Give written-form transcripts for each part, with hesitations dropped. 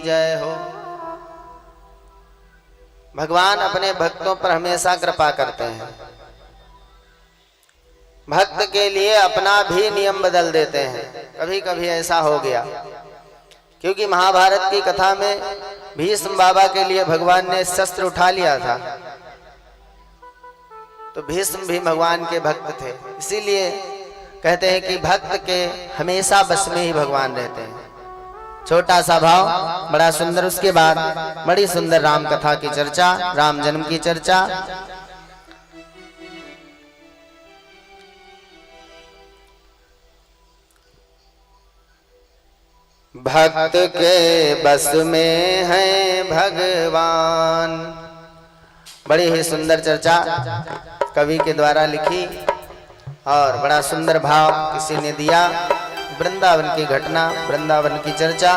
जय हो। भगवान अपने भक्तों पर हमेशा कृपा करते हैं। भक्त के लिए अपना भी नियम बदल देते हैं। कभी कभी ऐसा हो गया, क्योंकि महाभारत की कथा में भीष्म बाबा के लिए भगवान ने शस्त्र उठा लिया था, तो भीष्म भी भगवान के भक्त थे। इसीलिए कहते हैं कि भक्त के हमेशा बस में ही भगवान रहते हैं। छोटा सा भाव बड़ा सुंदर, उसके बाद बड़ी सुंदर राम कथा की चर्चा, राम जन्म की चर्चा। भक्त के बस में है भगवान। बड़ी ही सुंदर चर्चा कवि के द्वारा लिखी और बड़ा सुंदर भाव किसी ने दिया। वृंदावन की घटना, वृंदावन की चर्चा।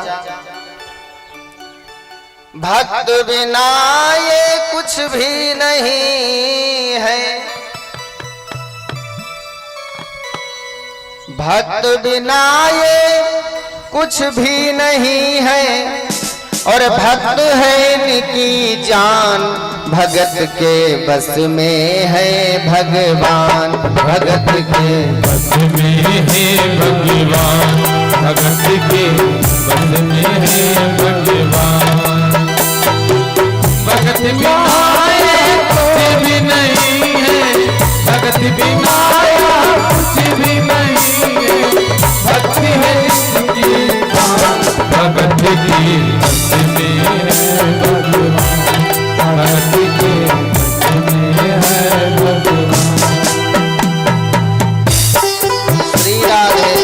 भक्त बिना ये कुछ भी नहीं है, भक्त बिना ये कुछ भी नहीं है, और भक्त है इनकी जान। भगत के बस में है भगवान, भगत के बस में है भगवान, भगत के बस में है भगवान। भगत बिना कुछ भी नहीं है, भगत बिना कुछ भी नहीं है, भक्ति है जिसकी जान। भगत की बस में है भगवान, भगत के बस में है भगवान। श्री राधे।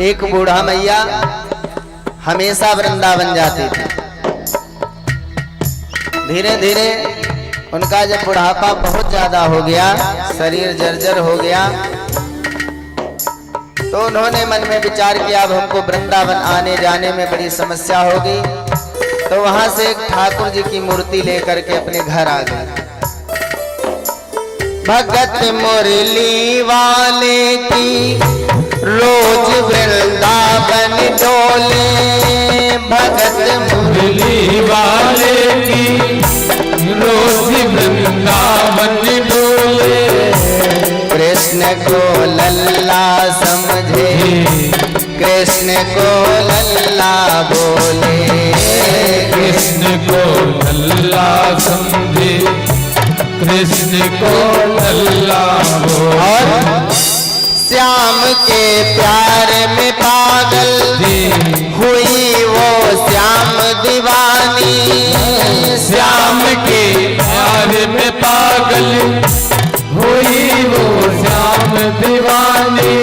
एक बूढ़ा मैया हमेशा वृंदावन जाती थी। धीरे धीरे उनका जब बुढ़ापा बहुत ज्यादा हो गया, शरीर जर्जर हो गया, तो उन्होंने मन में विचार किया अब हमको वृंदावन आने जाने में बड़ी समस्या होगी। तो वहां से एक ठाकुर जी की मूर्ति लेकर के अपने घर आ गए। भगत मुरली वाले की रोज वृंदावन डोले, भगत मुरली वाले की रोज वृंदावन डोले। कृष्ण को लल्ला समझे, कृष्ण को लल्ला बोले, कृष्ण को लल्ला समझे, कृष्ण को लल्ला बोले। श्याम के प्यार में पागल हुई वो श्याम दीवानी, श्याम के प्यार में पागल हुई वो श्याम दीवानी।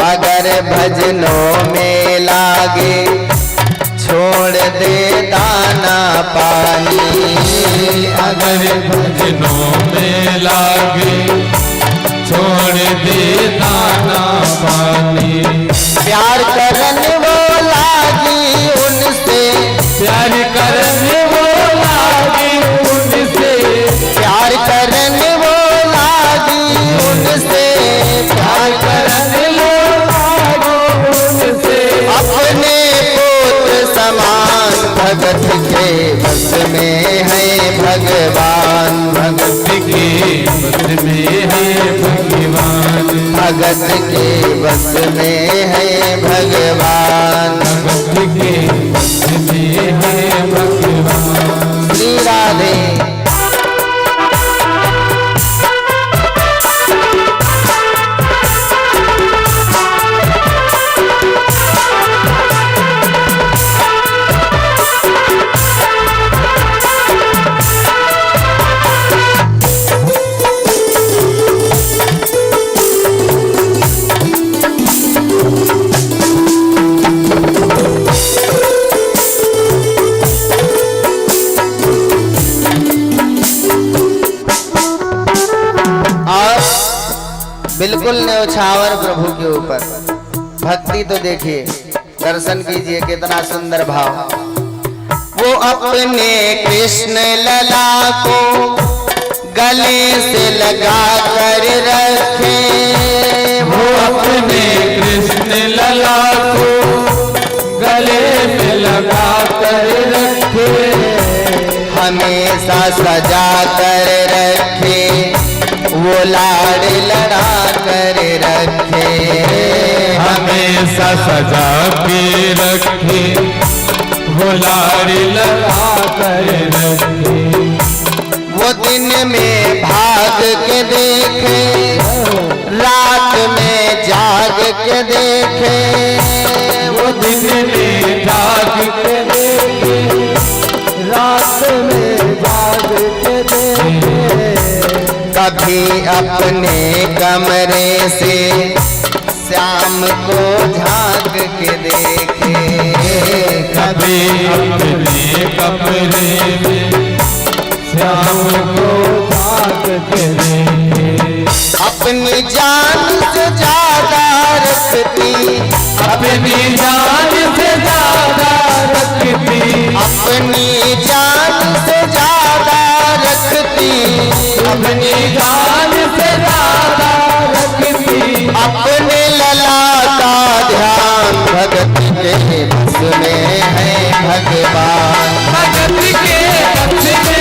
अगर भजनों में लागे छोड़ दे दाना पानी, अगर भजनों में लागे छोड़ दे दाना पानी। प्यार करने वो लागी उनसे, प्यार करने वो लागी उनसे, प्यार करने वो लागी उनसे, प्यार करने वो लागी उनसे। अपने पुत्र समान भगत के बस में है भगवान, भगत के बस में है भगवान, भगत के बस में है भगवान, भगत के बस में है भगवान। श्री राधे। बिल्कुल न्यौछावर प्रभु के ऊपर। भक्ति तो देखिए, दर्शन कीजिए कितना सुंदर भाव। वो अपने कृष्ण लला को गले से लगा कर रखे, वो अपने कृष्ण लला को गले में लगा कर रखे, हमेशा सजा कर रखे, वो लाड़ लड़ा कर रखे, हमेशा सजा के रखे, वो लाड़ लगा कर रखे। वो दिन में भाग के देखे, रात में जाग के देखे, वो दिन में जाग के देखे, रात में जाग के देखे। कभी अपने कमरे से श्याम को झांक के देखे, कभी अपने कमरे में श्याम को झांक के देखे। अपनी जान से ज्यादा रखती, अपनी जान से ज्यादा रखती, अपनी जान से ज्यादा रखती, अपनी जान से ज्यादा रखती। अपने लला का ध्यान भगत के बस में है भगवान, भगत के बस में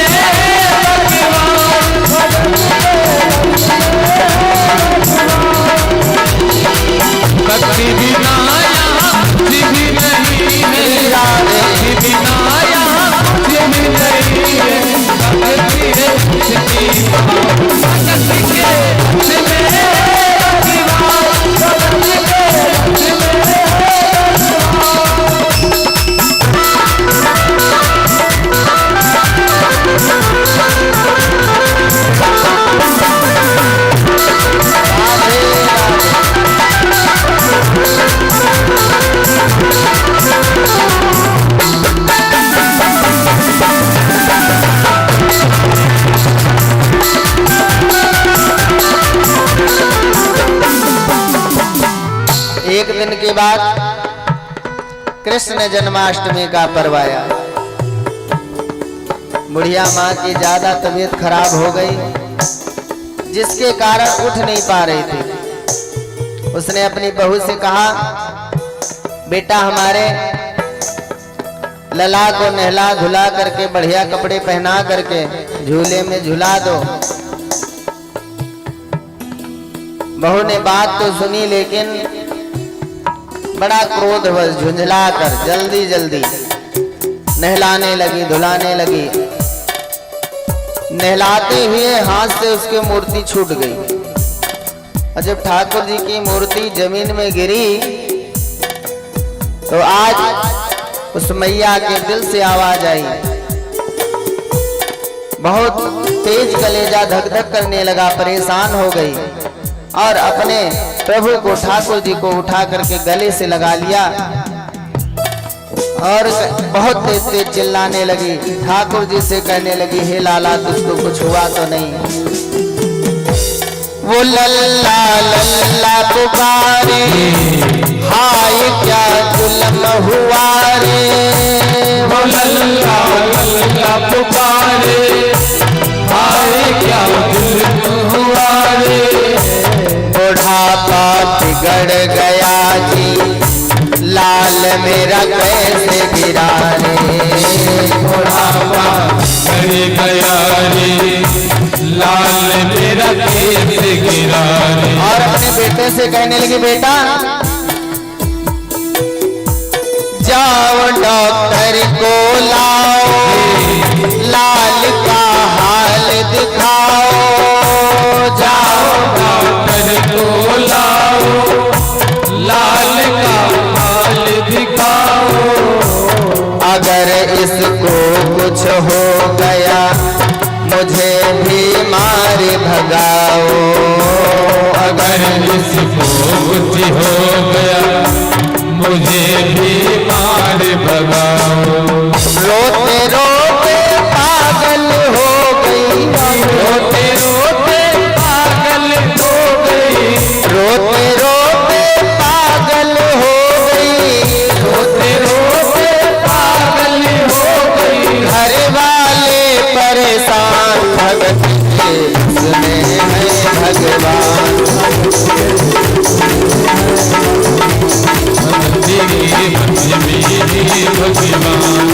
भक्ति बिना यहाँ कुछ भी नहीं है, भक्ति बिना यहाँ कुछ भी नहीं है। भक्ति है उसकी भगत के बस में भगवान, भगत के बस में एक दिन के बाद कृष्ण जन्माष्टमी का पर्व आया। बुढ़िया माँ की ज्यादा तबीयत खराब हो गई, जिसके कारण उठ नहीं पा रही थी। उसने अपनी बहू से कहा, बेटा हमारे लला को नहला धुला करके बढ़िया कपड़े पहना करके झूले में झुला दो। बहू ने बात तो सुनी, लेकिन बड़ा क्रोधवश झुंझला कर जल्दी जल्दी नहलाने लगी, धुलाने लगी। नहलाते हुए हाथ से उसकी मूर्ति छूट गई, और जब ठाकुर जी की मूर्ति जमीन में गिरी तो आज उस मैया के दिल से आवाज आई। बहुत तेज कलेजा धक धक करने लगा, परेशान हो गई और अपने प्रभु को, ठाकुर जी को उठा करके गले से लगा लिया और बहुत तेज तेज चिल्लाने लगी। ठाकुर जी से कहने लगी, हे लाला तुझको कुछ हुआ तो नहीं? वो लल्ला लल्ला पुकारे, हाय क्या जुल्म हुआ रे। वो लल्ला लल्ला पुकारे, हाय क्या जुल्म हुआ रे। बुढ़ापा बिगड़ गया जी, लाल मेरा कैसे गिरा रे। बुढ़ापा बिगड़ गया रे, लाल मेरा कैसे गिरा रे। और अपने बेटे से कहने लगी, बेटा जाओ डॉक्टर को लाओ, लाल का हाल दिखाओ। जाओ डॉक्टर को लाओ, लाल का हाल दिखाओ। अगर इसको कुछ हो गया मुझे भी मार भगाओ। अगर इसको कुछ हो गया मुझे भी मार भगाओ। रोते रोते पागल हो गई, रोते रोते पागल हो गई। में है भगवान। तेरे बस में है भगवान।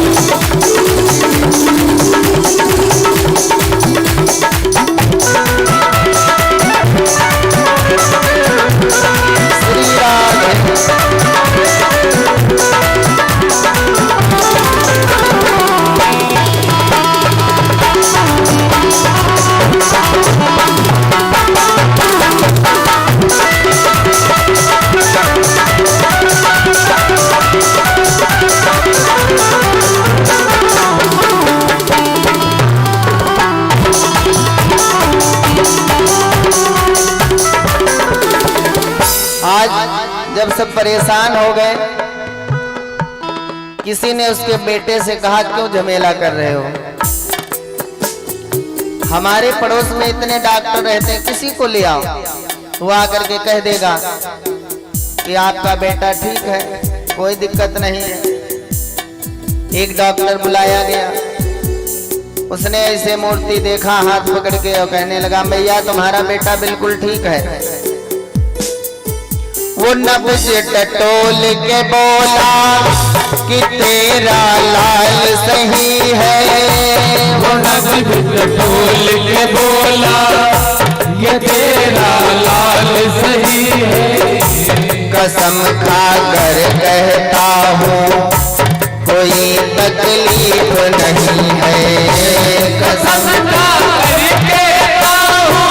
श्री राधे। आज जब सब परेशान हो गए, किसी ने उसके बेटे से कहा क्यों झमेला कर रहे हो, हमारे पड़ोस में इतने डॉक्टर रहते हैं, किसी को ले आओ, वो आकर के कह देगा कि आपका बेटा ठीक है, कोई दिक्कत नहीं है। एक डॉक्टर बुलाया गया, उसने ऐसे मूर्ति देखा, हाथ पकड़ के और कहने लगा भैया तुम्हारा बेटा बिल्कुल ठीक है। वो नब्ज टटोल के बोला कि तेरा लाल सही है। वो नब्ज टटोल के बोला ये तेरा लाल सही है। कसम खाकर कहता हूँ कोई तकलीफ नहीं है। कसम खाकर कहता हूँ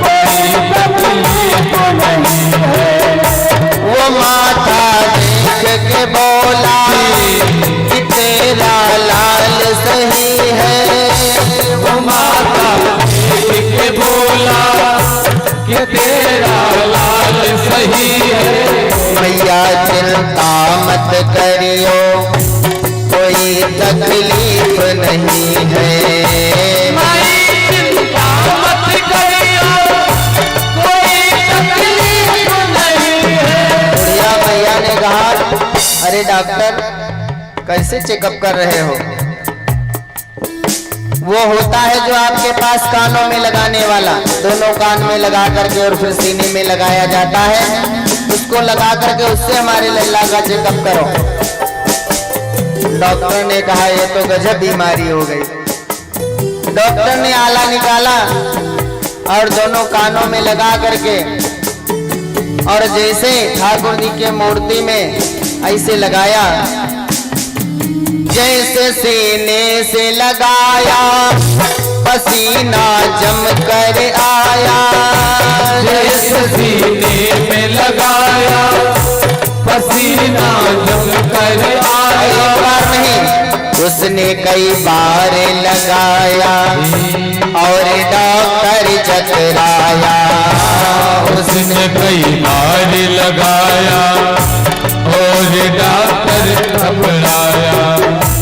कोई तकलीफ नहीं है। वो माथा देख के बोला कि तेरा लाल सही है। वो माथा देख के बोला कि तेरा लाल सही है। भैया चिंता मत करियो कोई तकलीफ नहीं है। चिंता मत करियो कोई तकलीफ नहीं है। बुढ़िया भैया ने कहा अरे डॉक्टर कैसे चेकअप कर रहे हो? वो होता है जो आपके पास कानों में लगाने वाला, दोनों कान में लगा करके और फिर सीने में लगाया जाता है, उसको लगा करके उससे हमारे लल्ला का चेकअप करो। डॉक्टर ने कहा ये तो गजब बीमारी हो गई। डॉक्टर ने आला निकाला और दोनों कानों में लगा करके और जैसे ठाकुर जी के मूर्ति में ऐसे लगाया, जैसे सीने से लगाया पसीना जम कर आया। जैसे सीने में लगाया पसीना जम कर आया। एक बार नहीं उसने कई बार लगाया और डॉक्टर चकराया। उसने कई बार लगाया और डॉक्टर घबराया।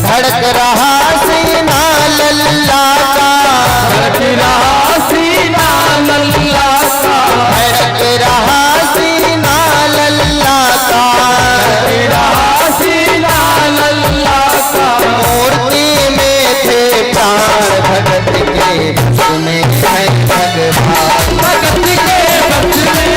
धड़क रहा सीना लल्ला का, धड़क रहा सीना लल्ला का, धड़क रहा सीना लल्ला का, धड़क रहा सीना लल्ला का। मूर्ति में थे प्राण भगत के बस में है भगवान। भगत के बस में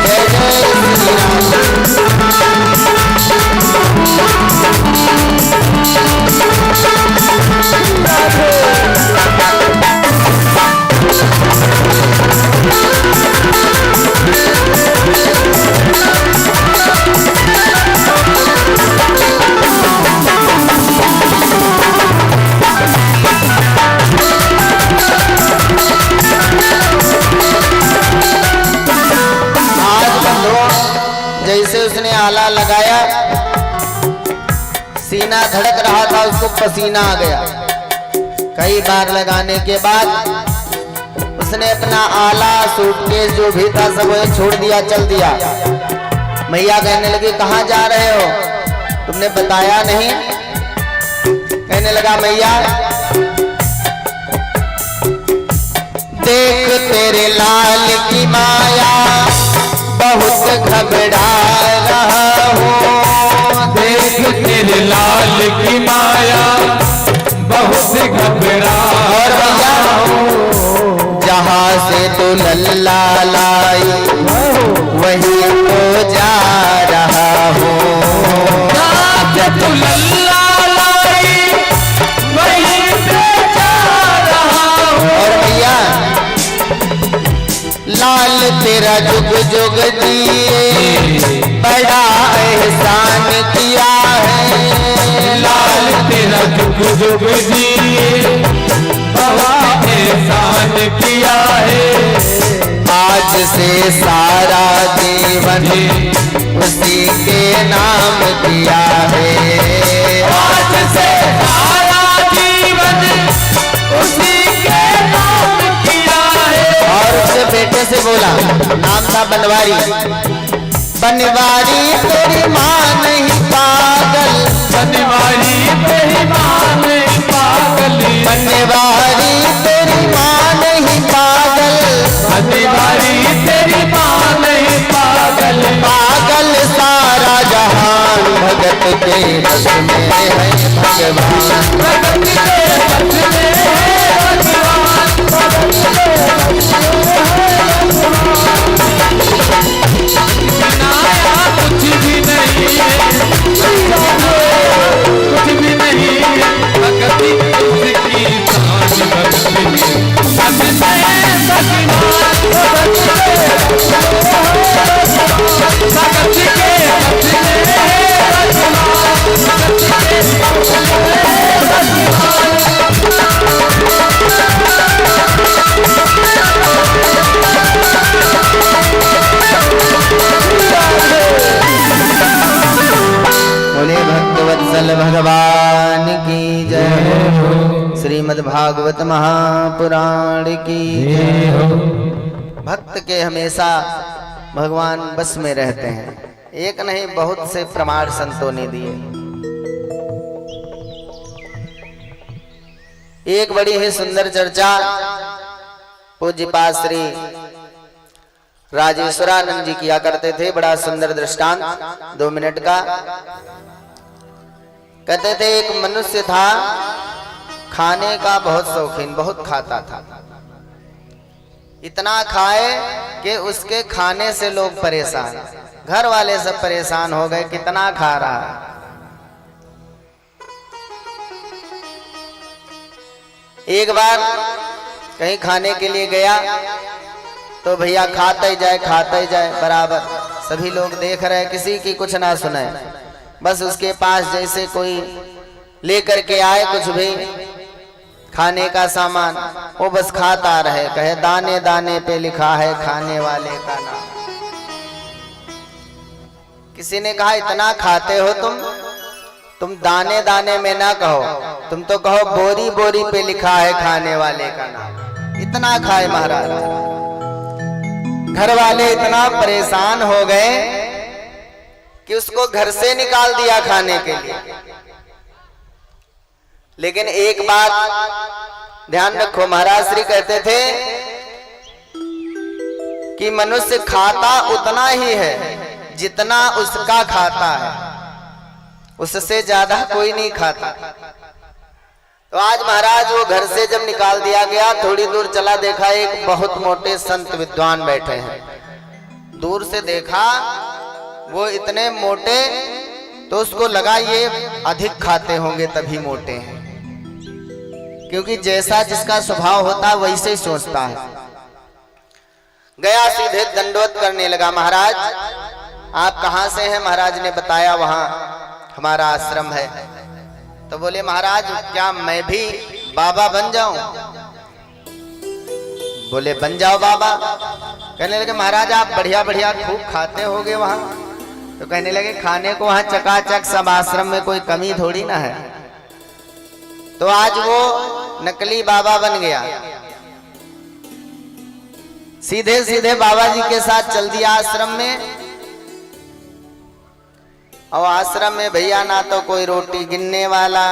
जय जय श्री राम। जैसे उसने आला लगाया, सीना धड़क रहा था, उसको पसीना आ गया। कई बार लगाने के बाद उसने अपना आला सूटकेस जो भी था सब वही छोड़ दिया, चल दिया। मैया कहने लगी कहाँ जा रहे हो, तुमने बताया नहीं। कहने लगा मैया देख तेरे लाल की माया बहुत घबरा रहा हूँ। देख तेरे लाल की माया बहुत घबरा और भैया जहाँ से तू लल्ला लाई वहीं तो जा रहा हूँ। तू लल्ला लाई वहीं पे जा रहा हूँ। और भैया लाल तेरा जुग जुग दिए बड़ा एहसान किया है। लाल तेरा जुग जुग दिए बहुत एहसान किया है। आज से सारा जीवन उसी के नाम किया है। आज से सारा जीवन उसी के नाम किया है। और उसके बेटे से बोला, नाम था बनवारी। बनवारी तेरी माँ नहीं पागल, बनवारी तेरी माँ नहीं पागल, बनवारी तेरी माँ नहीं पागल, बनवारी तेरी माँ नहीं पागल। पागल सारा जहान भगत के बस में है भगवान। भगत के बस में है भगवान, भगत के बस में है भगवान। बनाया कुछ भी नहीं है, कुछ भी नहीं है। भगत उसकी शान भगत की, बस में भगवान, भगत के बस में है भगवान, भगत के बस में है भगवान, भगत के बस में है भगवान। बोले भक्तवत्सल भगवान की जय। श्रीमद् भागवत महापुराण की जय। भक्त के हमेशा भगवान बस में रहते हैं। एक नहीं बहुत से प्रमाण संतों ने दिए। एक बड़ी ही सुंदर चर्चा पूज्यपाद श्री राजेश्वरानंद जी किया करते थे। बड़ा सुंदर दृष्टांत 2 मिनट का। कहते थे एक मनुष्य था, खाने का बहुत शौकीन, बहुत खाता था। इतना खाए कि उसके खाने से लोग परेशान, घर वाले सब परेशान हो गए, कितना खा रहा है। एक बार कहीं खाने के लिए गया तो भैया खाता ही जाए बराबर। सभी लोग देख रहे, किसी की कुछ ना सुने। बस उसके पास जैसे कोई लेकर के आए कुछ भी खाने का सामान, वो बस खाता रहे। कहे दाने दाने पे लिखा है खाने वाले का नाम। किसी ने कहा इतना खाते हो तुम दाने दाने में ना कहो, तुम तो कहो बोरी बोरी पे लिखा है खाने वाले का नाम। इतना खाए महाराज। घर वाले इतना परेशान हो गए कि उसको घर से निकाल दिया खाने के लिए। लेकिन एक बात ध्यान रखो, महाराज श्री कहते थे कि मनुष्य खाता उतना ही है जितना उसका खाता है, उससे ज्यादा कोई नहीं खाता। तो आज महाराज वो घर से जब निकाल दिया गया, थोड़ी दूर चला, देखा एक बहुत मोटे संत विद्वान बैठे हैं। दूर से देखा वो इतने मोटे, तो उसको लगा ये अधिक खाते होंगे तभी मोटे हैं, क्योंकि जैसा जिसका स्वभाव होता वैसे ही सोचता है। गया सीधे दंडवत करने लगा। महाराज आप कहाँ से हैं? महाराज ने बताया वहां हमारा आश्रम है। तो बोले महाराज क्या मैं भी बाबा बन जाऊं? बोले बन जाओ बाबा। कहने लगे महाराज आप बढ़िया बढ़िया खूब खाते होगे वहां। तो कहने लगे खाने को वहां चकाचक, सब आश्रम में कोई कमी थोड़ी ना है। तो आज वो नकली बाबा बन गया, सीधे सीधे बाबा जी के साथ चल दिया आश्रम में। और आश्रम में भैया ना तो कोई रोटी गिनने वाला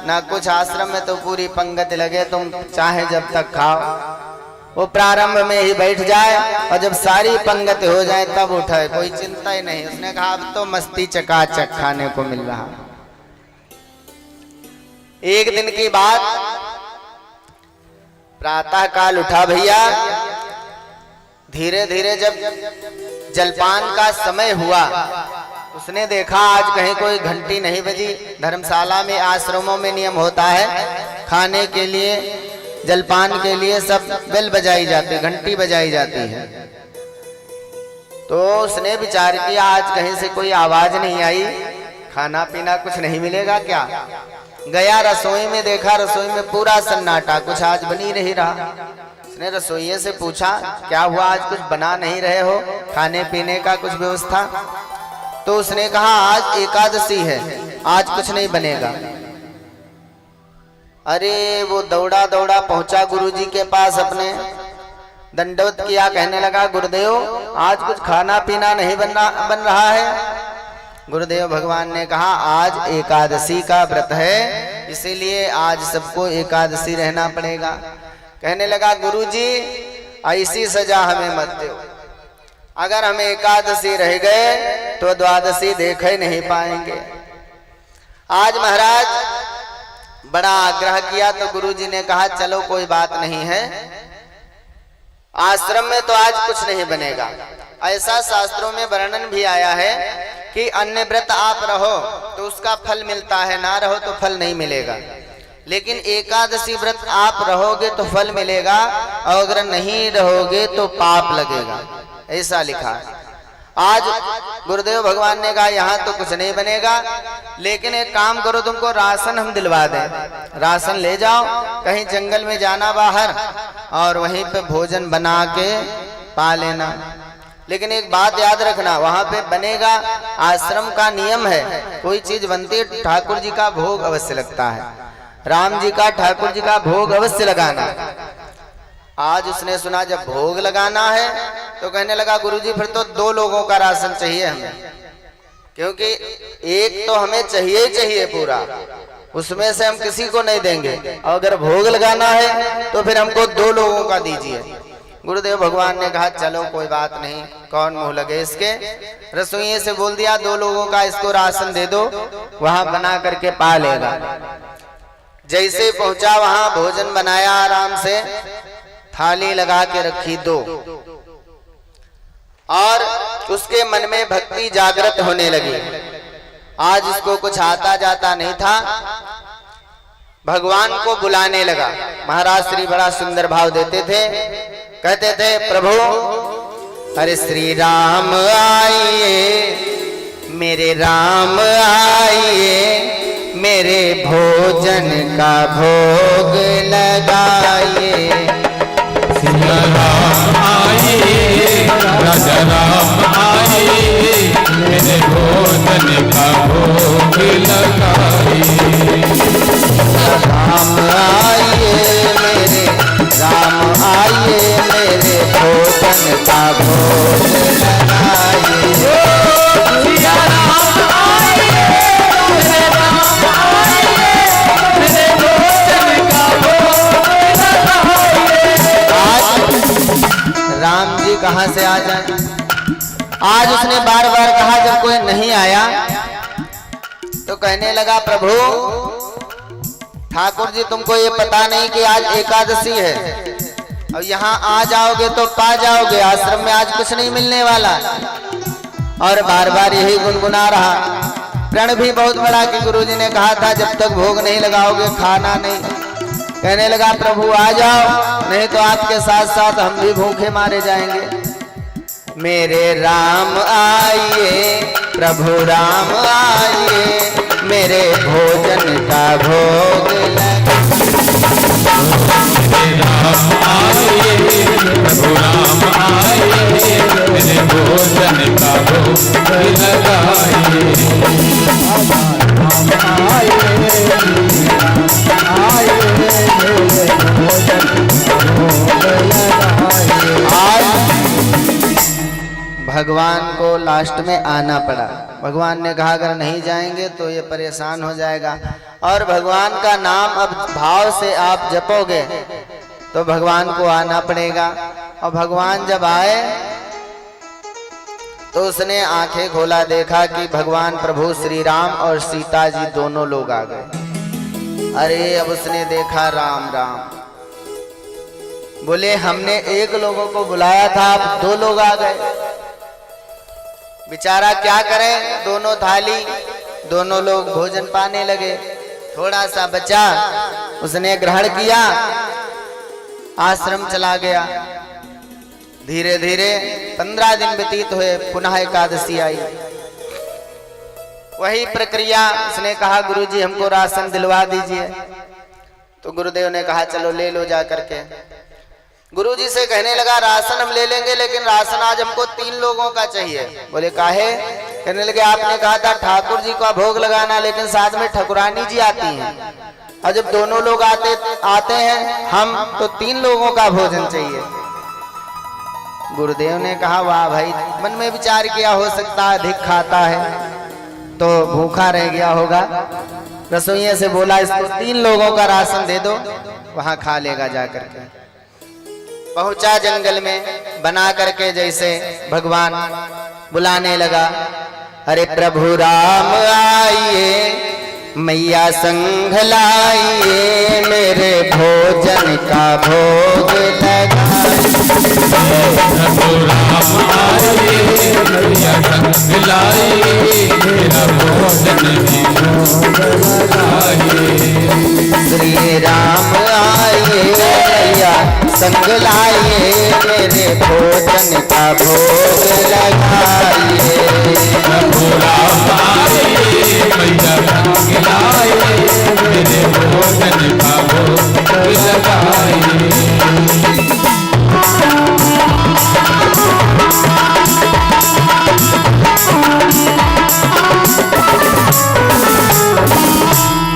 ना कुछ, आश्रम में तो पूरी पंगत लगे, तुम चाहे जब तक खाओ। वो प्रारंभ में ही बैठ जाए और जब सारी पंगत हो जाए तब उठाए, कोई चिंता ही नहीं। उसने कहा अब तो मस्ती चकाचक खाने को मिल रहा। एक दिन की बात, प्रातः काल उठा भैया, धीरे धीरे जब जलपान का समय हुआ, उसने देखा आज कहीं कोई घंटी नहीं बजी। धर्मशाला में, आश्रमों में नियम होता है खाने के लिए, जलपान के लिए सब बेल बजाई जाती, घंटी बजाई जाती है। तो उसने विचार किया आज कहीं से कोई आवाज नहीं आई, खाना पीना कुछ नहीं मिलेगा क्या। गया रसोई में, देखा रसोई में पूरा सन्नाटा, कुछ आज बन ही नहीं रहा। उसने रसोइये से पूछा क्या हुआ, आज कुछ बना नहीं रहे हो, खाने पीने का कुछ व्यवस्था। तो उसने कहा आज एकादशी है, आज कुछ नहीं बनेगा। अरे वो दौड़ा दौड़ा पहुंचा गुरुजी के पास, अपने दंडवत किया, कहने लगा गुरुदेव आज कुछ खाना पीना नहीं बन रहा है। गुरुदेव भगवान ने कहा आज एकादशी का व्रत है, इसीलिए आज सबको एकादशी रहना पड़ेगा। कहने लगा गुरुजी ऐसी सजा हमें मत दो, अगर हमें एकादशी रह गए तो द्वादशी देख ही नहीं पाएंगे। आज महाराज बड़ा आग्रह किया तो गुरुजी ने कहा चलो कोई बात नहीं है, आश्रम में तो आज कुछ नहीं बनेगा। ऐसा शास्त्रों में वर्णन भी आया है कि अन्य व्रत आप रहो तो उसका फल मिलता है, ना रहो तो फल नहीं मिलेगा, लेकिन एकादशी व्रत आप रहोगे तो फल मिलेगा, और अगर नहीं रहोगे तो पाप लगेगा, ऐसा लिखा। आज गुरुदेव भगवान ने कहा यहाँ तो कुछ नहीं बनेगा, लेकिन एक काम करो, तुमको राशन हम दिलवा दें, राशन ले जाओ, कहीं जंगल में जाना बाहर और वहीं पे भोजन बना के पा लेना। लेकिन एक बात याद रखना, वहां पे बनेगा, आश्रम का नियम है, कोई चीज बनती है ठाकुर जी का भोग अवश्य लगता है, राम जी का ठाकुर जी का भोग अवश्य लगाना। आज उसने सुना जब भोग लगाना है तो कहने लगा गुरुजी फिर तो 2 लोगों का राशन चाहिए हमें, क्योंकि एक तो हमें चाहिए ही चाहिए पूरा, उसमें से हम किसी को नहीं देंगे, और अगर भोग लगाना है तो फिर हमको 2 लोगों का दीजिए। गुरुदेव भगवान ने कहा चलो कोई बात नहीं, कौन मुंह लगे इसके। रसोइये से बोल दिया 2 लोगों का इसको राशन दे दो, वहां बना करके पा लेगा। जैसे पहुंचा वहां भोजन बनाया, आराम से थाली लगा के रखी 2, और उसके मन में भक्ति जागृत होने लगी। आज इसको कुछ आता जाता नहीं था, भगवान को बुलाने लगा। महाराज श्री बड़ा सुंदर भाव देते थे, कहते थे प्रभु अरे श्री राम आइए, मेरे राम आइए, मेरे भोजन का भोग लगाइए। सिया राम आइए, राजा राम आइए, मेरे भोजन का भोग लगाइए। राम आइए, मेरे राम आइए, मेरे भोजन का भोग लगाइए। सिया राम आइए, मेरे राम आइए, मेरे भोजन का भोग लगाइए। आज राम जी कहाँ से आ जाए। आज उसने बार बार कहा, जब कोई नहीं आया तो कहने लगा प्रभु ठाकुर जी तुमको ये पता नहीं कि आज एकादशी है, और यहाँ आ जाओगे तो पा जाओगे, आश्रम में आज कुछ नहीं मिलने वाला। और बार बार यही गुनगुना रहा। प्रण भी बहुत बड़ा कि गुरुजी ने कहा था जब तक भोग नहीं लगाओगे खाना नहीं। कहने लगा प्रभु आ जाओ, नहीं तो आपके साथ साथ हम भी भूखे मारे जाएंगे। मेरे राम आइए, प्रभु राम आइए, मेरे भोजन का भोग राम आइए, प्रभु राम आइए, मेरे भोजन का भोग लगाइए। भगवान को लास्ट में आना पड़ा। भगवान ने कहा अगर नहीं जाएंगे तो ये परेशान हो जाएगा, और भगवान का नाम अब भाव से आप जपोगे तो भगवान को आना पड़ेगा। और भगवान जब आए तो उसने आंखें खोला, देखा कि भगवान प्रभु श्री राम और सीता जी दोनों लोग आ गए। अरे अब उसने देखा राम राम, बोले हमने एक लोगों को बुलाया था, अब दो लोग आ गए। बेचारा क्या करे, दोनों थाली, दोनों लोग भोजन पाने लगे। थोड़ा सा बचा, उसने ग्रहण किया, आश्रम चला गया। धीरे धीरे 15 दिन व्यतीत हुए, पुनः एकादशी आई। वही प्रक्रिया, उसने कहा गुरुजी हमको राशन दिलवा दीजिए। तो गुरुदेव ने कहा चलो ले लो जा करके। गुरुजी से कहने लगा राशन हम ले लेंगे, लेकिन राशन आज हमको 3 लोगों का चाहिए। बोले काहे? कहने लगे आपने कहा था ठाकुर जी का भोग लगाना, लेकिन साथ में ठकुरानी जी आती हैं, और जब दोनों लोग आते हैं हम, तो 3 लोगों का भोजन चाहिए। गुरुदेव ने कहा वाह भाई, मन में विचार किया हो सकता है अधिक खाता है तो भूखा रह गया होगा। रसोइया से बोला इसको 3 लोगों का राशन दे दो, वहां खा लेगा जा करके। पहुंचा जंगल में, बना करके जैसे भगवान बुलाने लगा, अरे प्रभु राम आइए, मैया संग लाइए, मेरे भोजन का भोग लगाइए। प्रभु राम आइए, मैया संग लाइए, मेरा भोजन भी भोग लगाइए। श्री राम आइए, मैया संग लाइए, मेरे भोजन का भोग लगाइए। प्रभु राम आइए, मैया संग लाइए, मेरे भोजन का भोग लगाइए।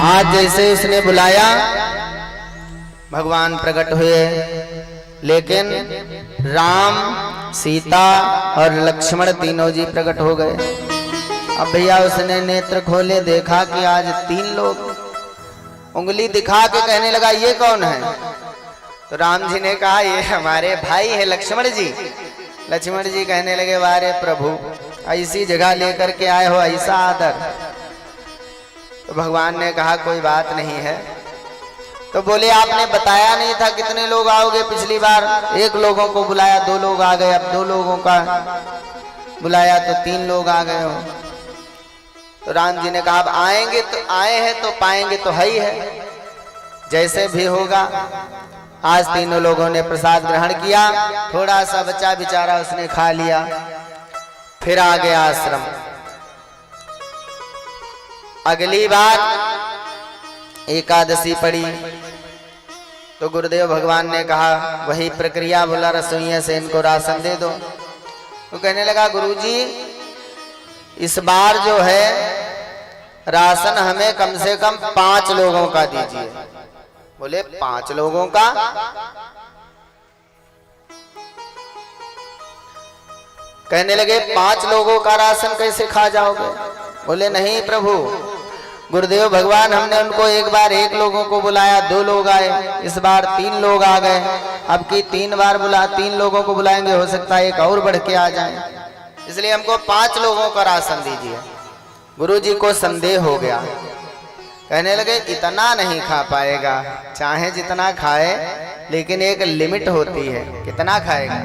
आज जैसे उसने बुलाया भगवान प्रकट हुए, लेकिन राम, सीता और लक्ष्मण तीनों जी प्रकट हो गए। अब भैया उसने नेत्र खोले, देखा कि आज 3 लोग। उंगली दिखा के कहने लगा ये कौन है? तो राम जी ने कहा ये हमारे भाई है लक्ष्मण जी। लक्ष्मण जी कहने लगे वारे प्रभु, ऐसी जगह लेकर के आए हो, ऐसा आदर। तो भगवान ने कहा कोई बात नहीं है। तो बोले आपने बताया नहीं था कितने लोग आओगे? पिछली बार 1 लोगों को बुलाया, 2 लोग आ गए, अब 2 लोगों का बुलाया तो 3 लोग आ गए हो। तो राम जी ने कहा अब आएंगे तो आए हैं तो पाएंगे तो है ही है, जैसे भी होगा। आज तीनों लोगों ने प्रसाद ग्रहण किया, थोड़ा सा बचा बेचारा उसने खा लिया, फिर आ गया आश्रम। अगली बार एकादशी पड़ी तो गुरुदेव भगवान ने कहा वही प्रक्रिया, बोला रसोइया से इनको राशन दे दो। तो कहने लगा गुरुजी इस बार जो है राशन हमें कम से कम 5 लोगों का दीजिए। बोले 5 लोगों का? कहने लगे 5 लोगों का राशन कैसे खा जाओगे? बोले नहीं प्रभु, गुरुदेव भगवान हमने उनको एक बार 1 लोगों को बुलाया, 2 लोग आए, इस बार 3 लोग आ गए, अब की 3 बार 3 लोगों को बुलाएंगे, हो सकता है 1 और बढ़ के आ जाए, इसलिए हमको 5 लोगों का राशन दीजिए। गुरुजी को संदेह हो गया, कहने लगे इतना नहीं खा पाएगा, चाहे जितना खाए लेकिन एक लिमिट होती है, कितना खाएगा?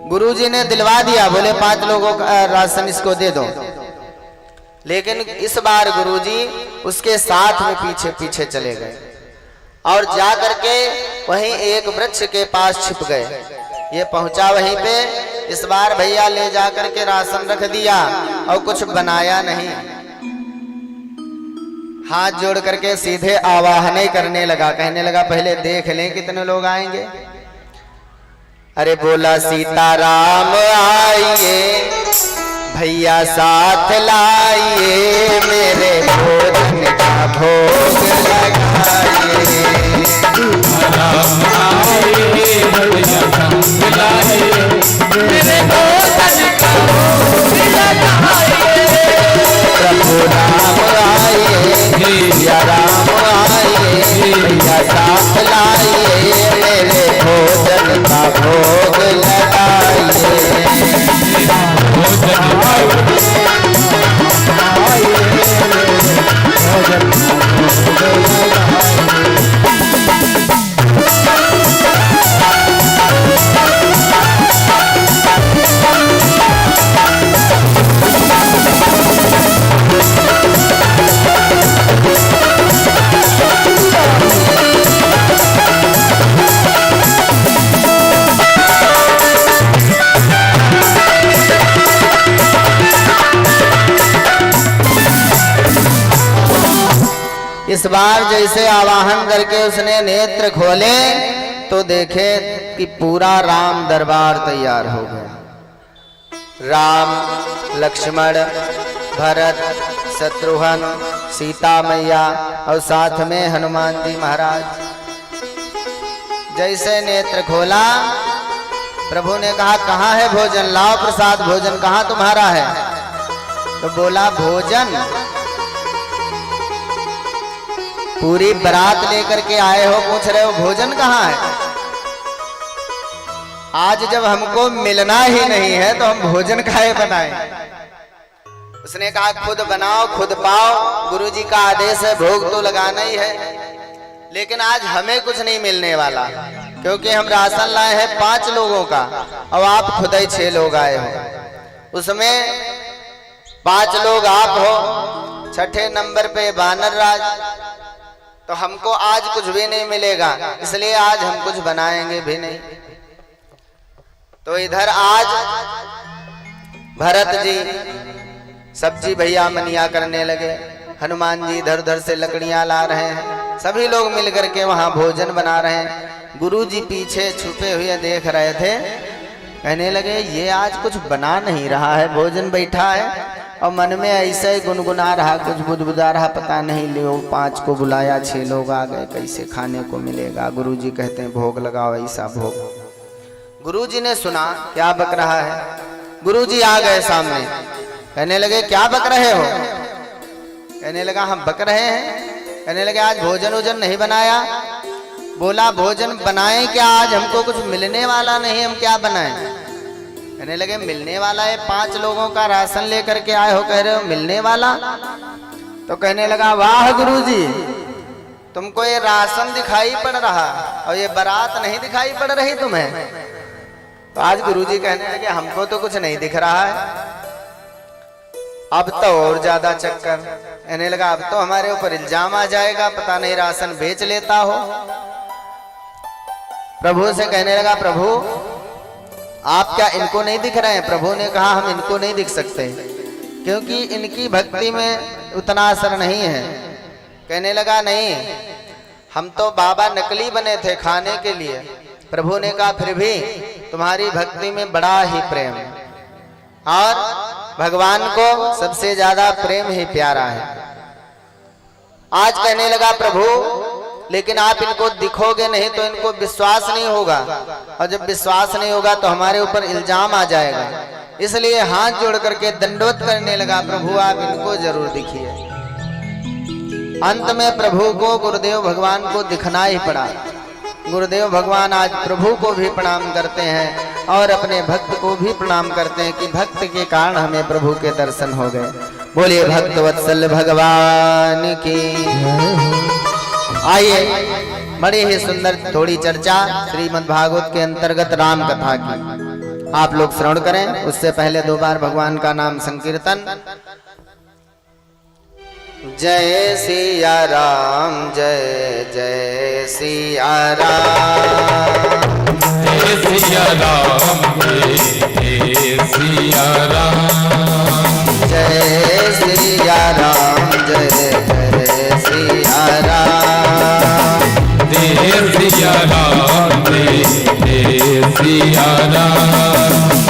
गुरुजी ने दिलवा दिया, बोले 5 लोगों का राशन इसको दे दो। लेकिन इस बार गुरुजी उसके साथ में पीछे पीछे चले गए और जा करके वहीं एक वृक्ष के पास छिप गए। ये पहुंचा वहीं पे, इस बार भैया ले जा करके राशन रख दिया और कुछ बनाया नहीं, हाथ जोड़ करके सीधे आवाहन करने लगा, कहने लगा पहले देख लें कितने लोग आएंगे। अरे बोला सीताराम आइए, भैया साथ लाइए, मेरे भोजन का भोग लगाइए। राम आइए, भैया संग लाइए, मेरे भोजन का भोग लगाइए। प्रभु राम आइए, भैया राम आइए, भैया साथ लाइए, इस बार जैसे आवाहन करके उसने नेत्र खोले तो देखे कि पूरा राम दरबार तैयार हो गया। राम, लक्ष्मण, भरत, शत्रुघ्न, सीता मैया और साथ में हनुमान जी महाराज। जैसे नेत्र खोला, प्रभु ने कहा कहाँ है भोजन, लाओ प्रसाद, भोजन कहाँ तुम्हारा है? तो बोला भोजन पूरी बारात लेकर के आए हो, पूछ रहे हो भोजन कहाँ है? आज जब हमको मिलना ही नहीं है तो हम भोजन काहे बनाएं? उसने कहा खुद बनाओ खुद पाओ, गुरुजी का आदेश है, भोग तो लगाना ही है। लेकिन आज हमें कुछ नहीं मिलने वाला, क्योंकि हम राशन लाए हैं 5 लोगों का और आप खुद ही 6 लोग आए हो। उसमें 5 लोग आप हो, छठे नंबर पे बानर राज, तो हमको आज कुछ भी नहीं मिलेगा, इसलिए आज हम कुछ बनाएंगे भी नहीं। तो इधर आज भरत जी सब्जी भैया मनिया करने लगे, हनुमान जी इधर उधर से लकड़ियां ला रहे हैं, सभी लोग मिलकर के वहां भोजन बना रहे हैं। गुरुजी पीछे छुपे हुए देख रहे थे, कहने लगे ये आज कुछ बना नहीं रहा है, भोजन बैठा है और मन में ऐसे ही गुनगुना रहा, कुछ बुदबुदा रहा, पता नहीं लो 5 को बुलाया 6 लोग आ गए, कैसे खाने को मिलेगा? गुरुजी कहते हैं भोग लगाओ, ऐसा भोग। गुरुजी ने सुना क्या बक रहा है, गुरुजी आ गए सामने, कहने लगे क्या बक रहे हो? कहने लगा हम बक रहे हैं। कहने लगे आज भोजन वोजन नहीं बनाया? बोला भोजन बनाएं क्या, आज हमको कुछ मिलने वाला नहीं, हम क्या बनाएं? कहने लगे मिलने वाला है, 5 लोगों का राशन लेकर के आए हो, कह रहे हो मिलने वाला? तो कहने लगा वाह गुरुजी, तुमको ये राशन दिखाई पड़ रहा और ये बारात नहीं दिखाई पड़ रही तुम्हें? तो आज गुरुजी कहने लगे हमको तो कुछ नहीं दिख रहा है। अब तो और ज्यादा चक्कर, कहने लगा अब तो हमारे ऊपर इल्जाम आ जाएगा, पता नहीं राशन बेच लेता हो। प्रभु से कहने लगा प्रभु आप क्या इनको नहीं दिख रहे हैं? प्रभु ने कहा हम इनको नहीं दिख सकते, क्योंकि इनकी भक्ति में उतना असर नहीं है। कहने लगा नहीं, हम तो बाबा नकली बने थे खाने के लिए। प्रभु ने कहा फिर भी तुम्हारी भक्ति में बड़ा ही प्रेम है, और भगवान को सबसे ज्यादा प्रेम ही प्यारा है। आज कहने लगा प्रभु लेकिन आप इनको दिखोगे नहीं तो इनको विश्वास नहीं होगा, और जब विश्वास नहीं होगा तो हमारे ऊपर इल्जाम आ जाएगा, इसलिए हाथ जोड़ करके दंडवत करने लगा प्रभु आप इनको जरूर दिखिए। अंत में प्रभु को गुरुदेव भगवान को दिखना ही पड़ा। गुरुदेव भगवान आज प्रभु को भी प्रणाम करते हैं और अपने भक्त को भी प्रणाम करते हैं कि भक्त के कारण हमें प्रभु के दर्शन हो गए। बोलिए भक्त वत्सल भगवान की। आइए बड़ी ही सुंदर थोड़ी चर्चा श्रीमद् भागवत के अंतर्गत राम कथा की आप लोग श्रवण करें। उससे पहले 2 बार भगवान का नाम संकीर्तन। जय सिया राम जय जय सिया राम, जय सिया राम जय सिया राम, जय सिया राम जय जय सिया राम, जय सिया राम जय सिया राम,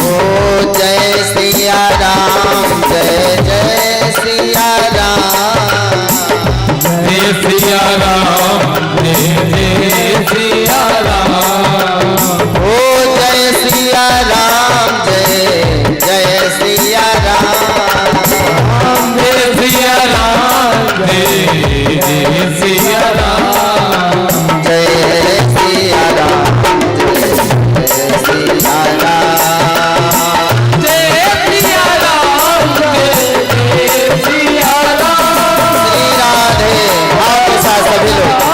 ओ जय सिया राम जय जय सिया राम, जय सिया राम जय सिया राम, ओ जय सिया राम जय जय सिया राम, जय सिया राम जय सिया राम, जय सिया राम जय सिया राम, जय सिया राम जय सिया राम। श्री राधे। भाव के साथ सभी लोग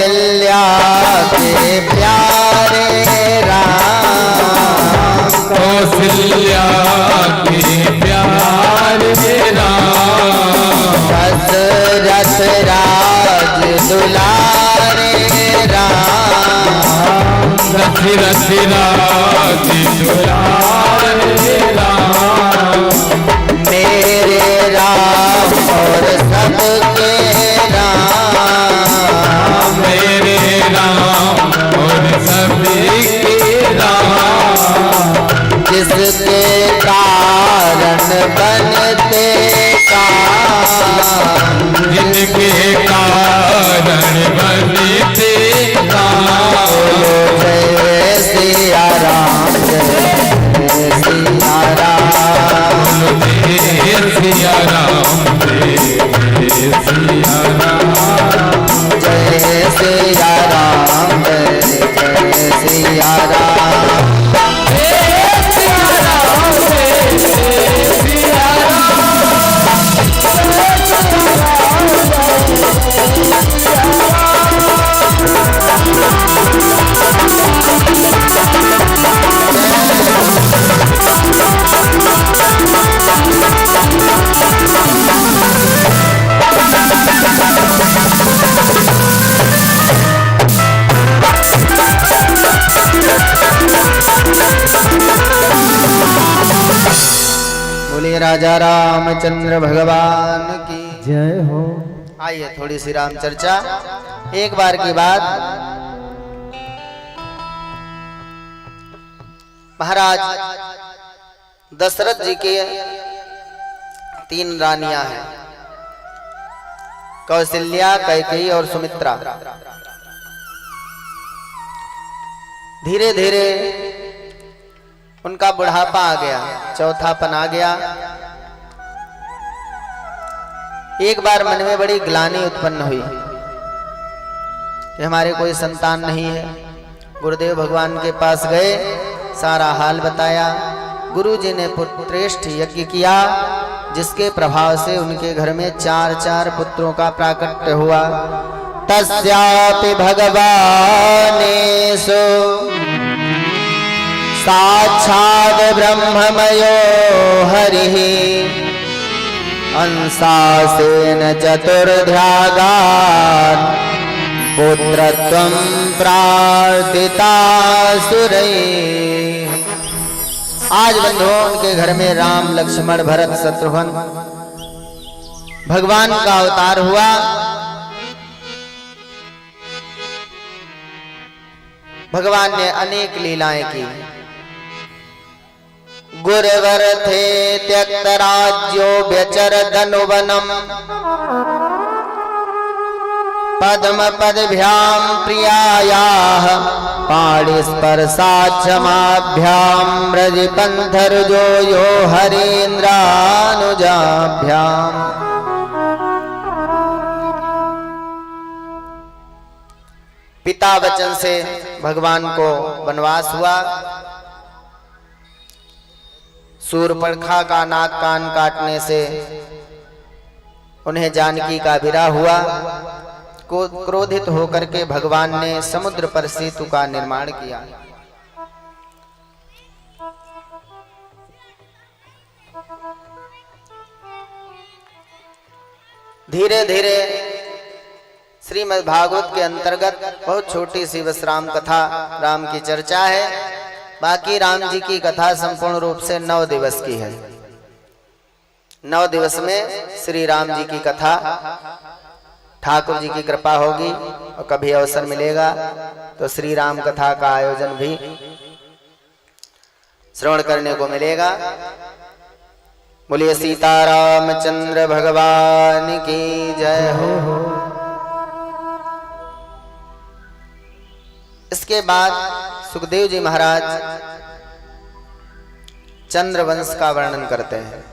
कौशल्या के प्यारे राम, कौशल्या के प्यारे राम, दशरथ राज दुलारे राम, दशरथ राज दुलारे राम, मेरे राम और सबके राम, मेरे राम और सबके राम, जिसके कारण बनते काम, जिनके कारण बनते काम। जय सिया राम, जय सिया राम, जय सिया राम, जय सिया राम, जय सिया राम, जय सिया राम। बोलिए राजा रामचंद्र भगवान की जय हो। आइए थोड़ी सी राम चर्चा। एक बार की बात, महाराज दशरथ जी के 3 रानियां हैं, कौशल्या, कैकेयी और सुमित्रा। धीरे धीरे उनका बुढ़ापा आ गया, चौथापन आ गया। एक बार मन में बड़ी ग्लानि उत्पन्न हुई कि हमारे कोई संतान नहीं है। गुरुदेव भगवान के पास गए, सारा हाल बताया। गुरुजी ने पुत्रेष्ठ यज्ञ किया, जिसके प्रभाव से उनके घर में 4 पुत्रों का प्राकट्य हुआ। तस्यापि भगवानेषु साक्षात् ब्रह्ममयो हरिः, अंशासेन चतुर्ध्यागान् पुत्रत्वं प्रार्थितासुरैः। आज बंधुओं, उनके घर में राम, लक्ष्मण, भरत, शत्रुघ्न भगवान का अवतार हुआ। भगवान ने अनेक लीलाएं की। गुरुवर थे त्यक्त राज्यो व्यचर धनुवनम, पद्म पदभ्याम प्रियायाः पाणिस्पर्शाक्षमाभ्याम ब्रजपंथर्जो यो हरेन्द्रानुजाभ्याम। पिता वचन से भगवान को वनवास हुआ। शूर्पणखा का नाक कान काटने से उन्हें जानकी का विरह हुआ। क्रोधित होकर के भगवान ने समुद्र पर सेतु का निर्माण किया। धीरे धीरे श्रीमद् भागवत के अंतर्गत बहुत छोटी सी बस राम कथा, राम की चर्चा है। बाकी राम जी की कथा संपूर्ण रूप से 9 दिवस की है। 9 दिवस में श्री राम जी की कथा, ठाकुर जी की कृपा होगी और कभी अवसर मिलेगा तो श्री राम कथा का आयोजन भी श्रवण करने को मिलेगा। बोलिए सीतारामचंद्र भगवान की जय हो। इसके बाद सुखदेव जी महाराज चंद्रवंश का वर्णन करते हैं।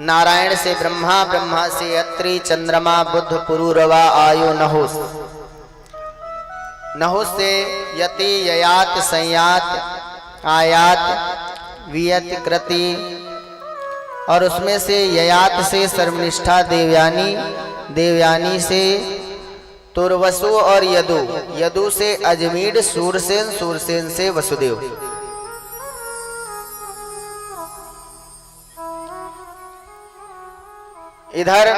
नारायण से ब्रह्मा, ब्रह्मा से अत्रि, चंद्रमा, बुध, पुरूरवा, आयु, नहुस, नहुस से यति, ययात, संयात, आयात, वियत, कृति, और उसमें से ययात से सर्वनिष्ठा देवयानी, देवयानी से तुर्वसु और यदु, यदु से अजमीर, सूरसेन, सूरसेन से वसुदेव। इधर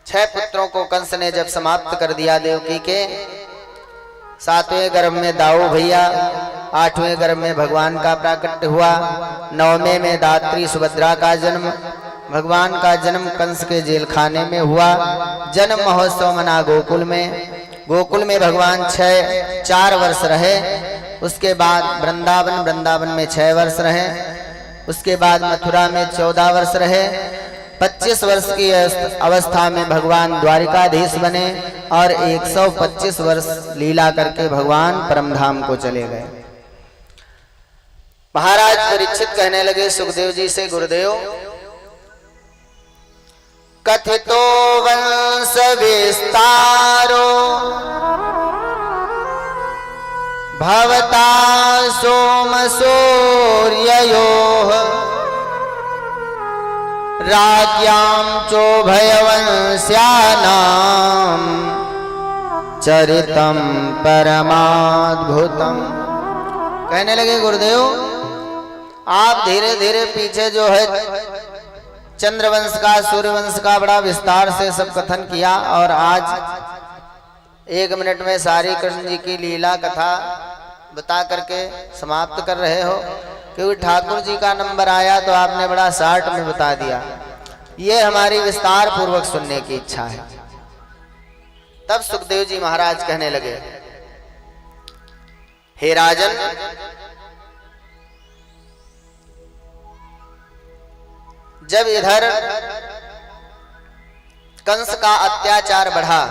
6 पुत्रों को कंस ने जब समाप्त कर दिया देवकी के, 7वें गर्भ में दाऊ भैया, 8वें गर्भ में भगवान का प्राकट्य हुआ, 9वें में दात्री सुभद्रा का जन्म। भगवान का जन्म कंस के जेल खाने में हुआ। जन्म महोत्सव मना गोकुल में। गोकुल में भगवान 4 वर्ष रहे। उसके बाद वृंदावन में 6 वर्ष रहे। उसके बाद मथुरा में 14 वर्ष रहे। 25 वर्ष की अवस्था में भगवान द्वारिकाधीश बने और 125 वर्ष लीला करके भगवान परमधाम को चले गए। महाराज परीक्षित कहने लगे सुखदेव जी से, गुरुदेव कथितो वंश विस्तारो भवता सोम सूर्ययोः राज्ञां चोभयवंश्यानां चरितं परमाद्भुतम्। कहने लगे गुरुदेव, आप धीरे धीरे पीछे जो है चंद्रवंश का, सूर्यवंश का बड़ा विस्तार से सब कथन किया और आज 1 मिनट में सारी कृष्ण जी की लीला कथा बता करके समाप्त कर रहे हो, क्योंकि ठाकुर जी का नंबर आया तो आपने बड़ा शार्ट में बता दिया। ये हमारी विस्तार पूर्वक सुनने की इच्छा है। तब सुखदेव जी महाराज कहने लगे, हे राजन, जब इधर कंस का अत्याचार बढ़ा,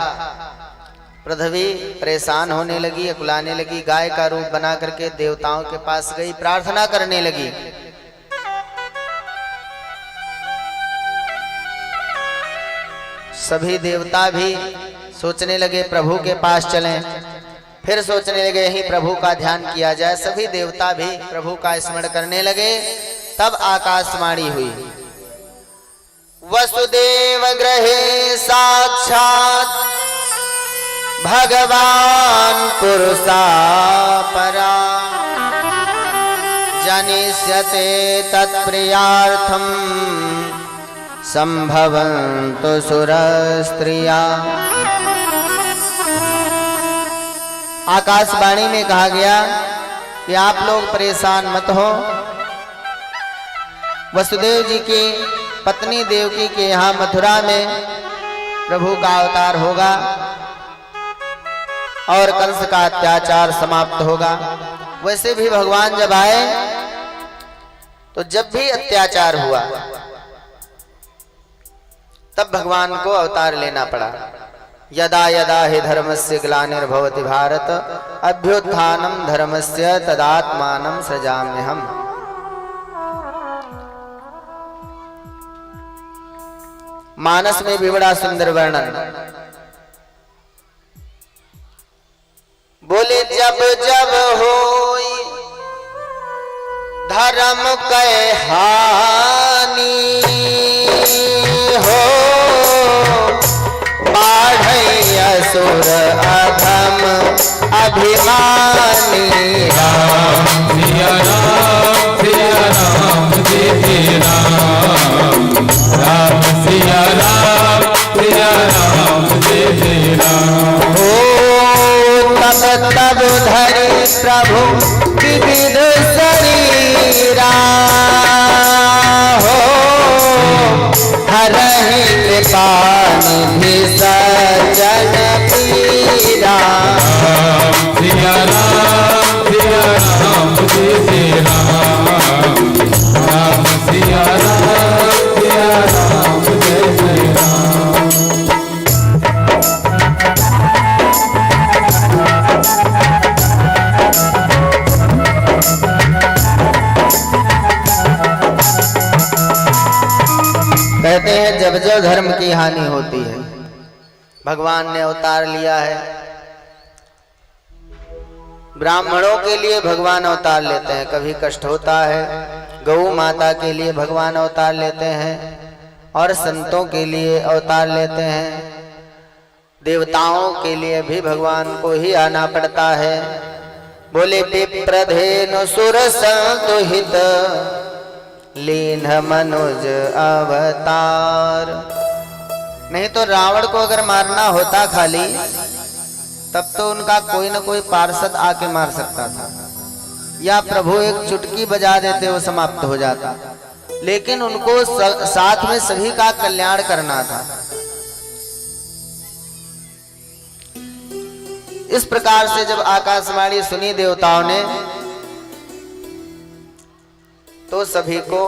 पृथ्वी परेशान होने लगी, अकुलाने लगी, गाय का रूप बना करके देवताओं के पास गई, प्रार्थना करने लगी। सभी देवता भी सोचने लगे प्रभु के पास चलें, फिर सोचने लगे यही प्रभु का ध्यान किया जाए। सभी देवता भी प्रभु का स्मरण करने लगे। तब आकाशवाणी हुई, वसुदेव गृहे साक्षात् भगवान पुरुषा परा जनिष्यते तत्प्रियार्थम संभवन्तु सुरस्त्रिया। आकाशवाणी में कहा गया कि आप लोग परेशान मत हो, वसुदेव जी की पत्नी देवकी के यहाँ मथुरा में प्रभु का अवतार होगा और कंस का अत्याचार समाप्त होगा। वैसे भी भगवान जब आए तो जब भी अत्याचार हुआ तब भगवान को अवतार लेना पड़ा। यदा यदा हि धर्मस्य ग्लानिर्भवति भारत अभ्युत्थानं धर्मस्य तदात्मानं सृजाम्यहम्। मानस में भी बड़ा सुंदर वर्णन। बोले जब जब होई धर्म कै हानि हो, बाढ़ई असुर अधम अभिमानी। राम सिया राम सिया राम जय राम, राम सिया राम सिया राम जय राम। तब तब धरि प्रभु विविध शरीरा हो, हरहि कृपा निधि सज्जन पीरा। राम सिया राम जय राम, राम सिया राम जय राम। कहते हैं जब जब धर्म की हानि होती है, भगवान ने अवतार लिया है। ब्राह्मणों के लिए भगवान अवतार लेते हैं, कभी कष्ट होता है, गौ माता के लिए भगवान अवतार लेते हैं और संतों के लिए अवतार लेते हैं। देवताओं के लिए भी भगवान को ही आना पड़ता है। बोले विप्रधेनु सुर संतुहित लीन मनुज अवतार। नहीं तो रावण को अगर मारना होता खाली, तब तो उनका कोई न कोई पार्षद आके मार सकता था, या प्रभु एक चुटकी बजा देते वो समाप्त हो जाता। लेकिन उनको साथ में सभी का कल्याण करना था। इस प्रकार से जब आकाशवाणी सुनी देवताओं ने, तो सभी को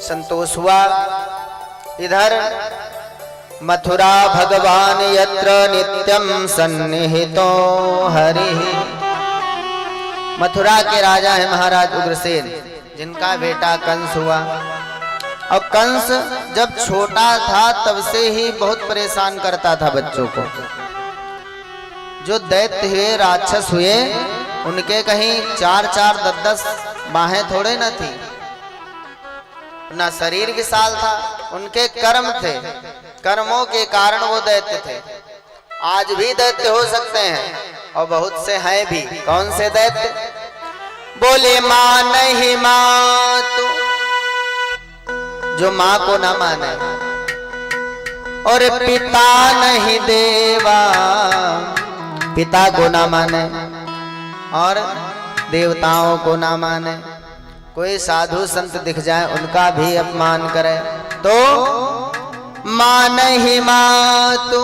संतोष हुआ। इधर मथुरा भगवान यत्र नित्यम सन्निहितो हरि। मथुरा के राजा है महाराज उग्रसेन, जिनका बेटा कंस हुआ। और कंस जब छोटा था तब से ही बहुत परेशान करता था बच्चों को। जो दैत्य हुए, राक्षस हुए, उनके कहीं 4-4, 10-10 बाहें थोड़े न थी, ना शरीर विशाल था, उनके कर्म थे, कर्मों के कारण वो दैत्य थे। आज भी दैत्य हो सकते हैं और बहुत से हैं भी। कौन से दैत्य? बोले मां नहीं मातु, जो मां को ना माने, और पिता नहीं देवा, पिता को ना माने और देवताओं को ना माने। कोई साधु संत दिख जाए उनका भी अपमान करे तो मां नहीं मातु,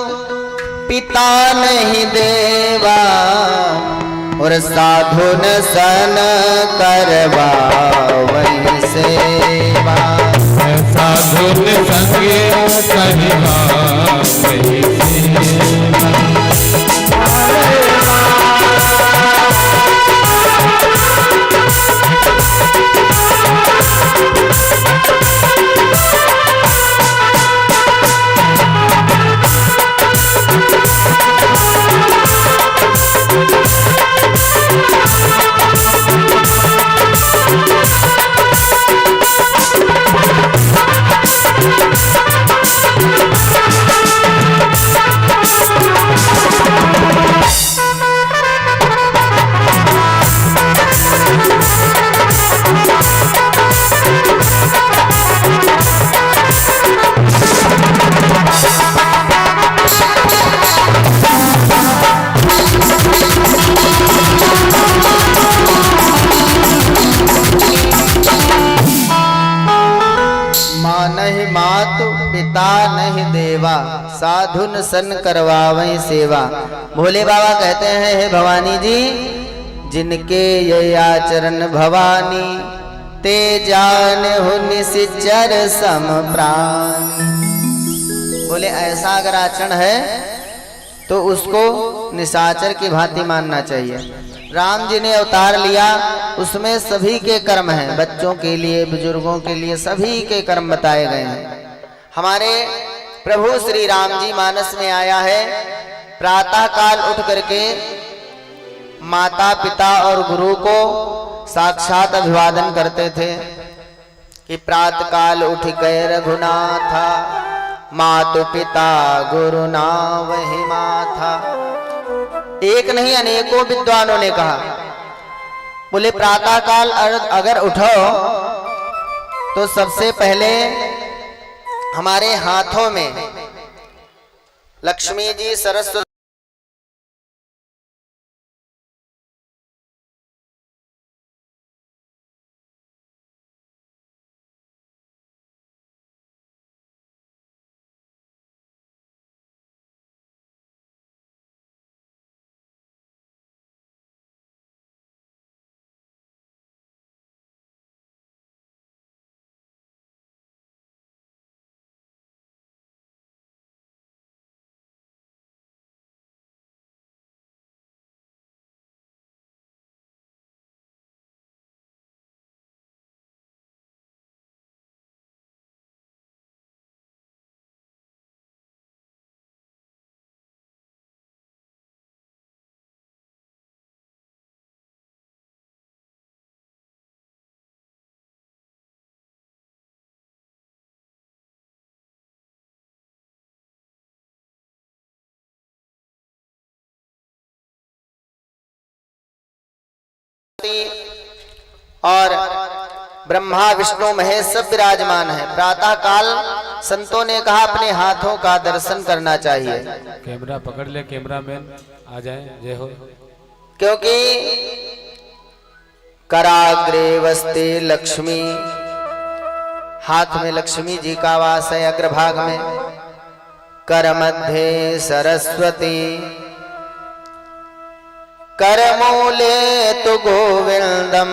पिता नहीं देवा, और साधु न सन करवा वही सेवा। साधु न संगे करवा वही सेवा। पिता नहीं देवा, साधुन सन करवावै सेवा। भोले बाबा कहते हैं, हे भवानी जी, जिनके ये आचरण भवानी, ते जान हो निश्चर सम प्राण। बोले ऐसा अगर आचरण है तो उसको निशाचर की भांति मानना चाहिए। राम जी ने अवतार लिया, उसमें सभी के कर्म हैं, बच्चों के लिए, बुजुर्गों के लिए, सभी के कर्म बताए गए हैं। हमारे प्रभु श्री राम जी मानस में आया है, प्रातः काल उठ करके माता पिता और गुरु को साक्षात अभिवादन करते थे कि प्रातः काल उठ गए रघुनाथा, मातु पिता गुरु नावहि माथा। एक नहीं अनेकों विद्वानों ने कहा, बोले प्रातः काल अगर उठो तो सबसे पहले हमारे हाथों में लक्ष्मी जी, सरस्वती सरस्वती और ब्रह्मा विष्णु महेश सब विराजमान है। प्रातः काल संतों ने कहा अपने हाथों का दर्शन करना चाहिए। कैमरा पकड़ ले, कैमरामैन आ जाए, जय हो। क्योंकि कराग्रे वस्ते लक्ष्मी, हाथ में लक्ष्मी जी का वास है अग्रभाग में। कर मध्य सरस्वती, कर मूले तु गोविंदम,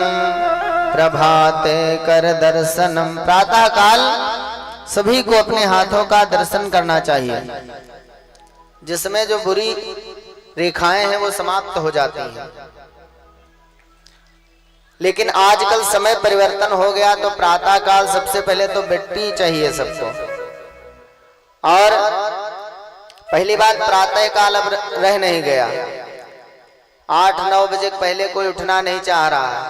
प्रभाते कर दर्शनम। प्रातः काल सभी को अपने हाथों का दर्शन करना चाहिए, जिसमें जो बुरी रेखाएं हैं वो समाप्त हो जाती हैं। लेकिन आजकल समय परिवर्तन हो गया, तो प्रातः काल सबसे पहले तो मिट्टी चाहिए सबको। और पहली बात, प्रातः काल अब रह नहीं गया। 8-9 बजे पहले कोई उठना नहीं चाह रहा है।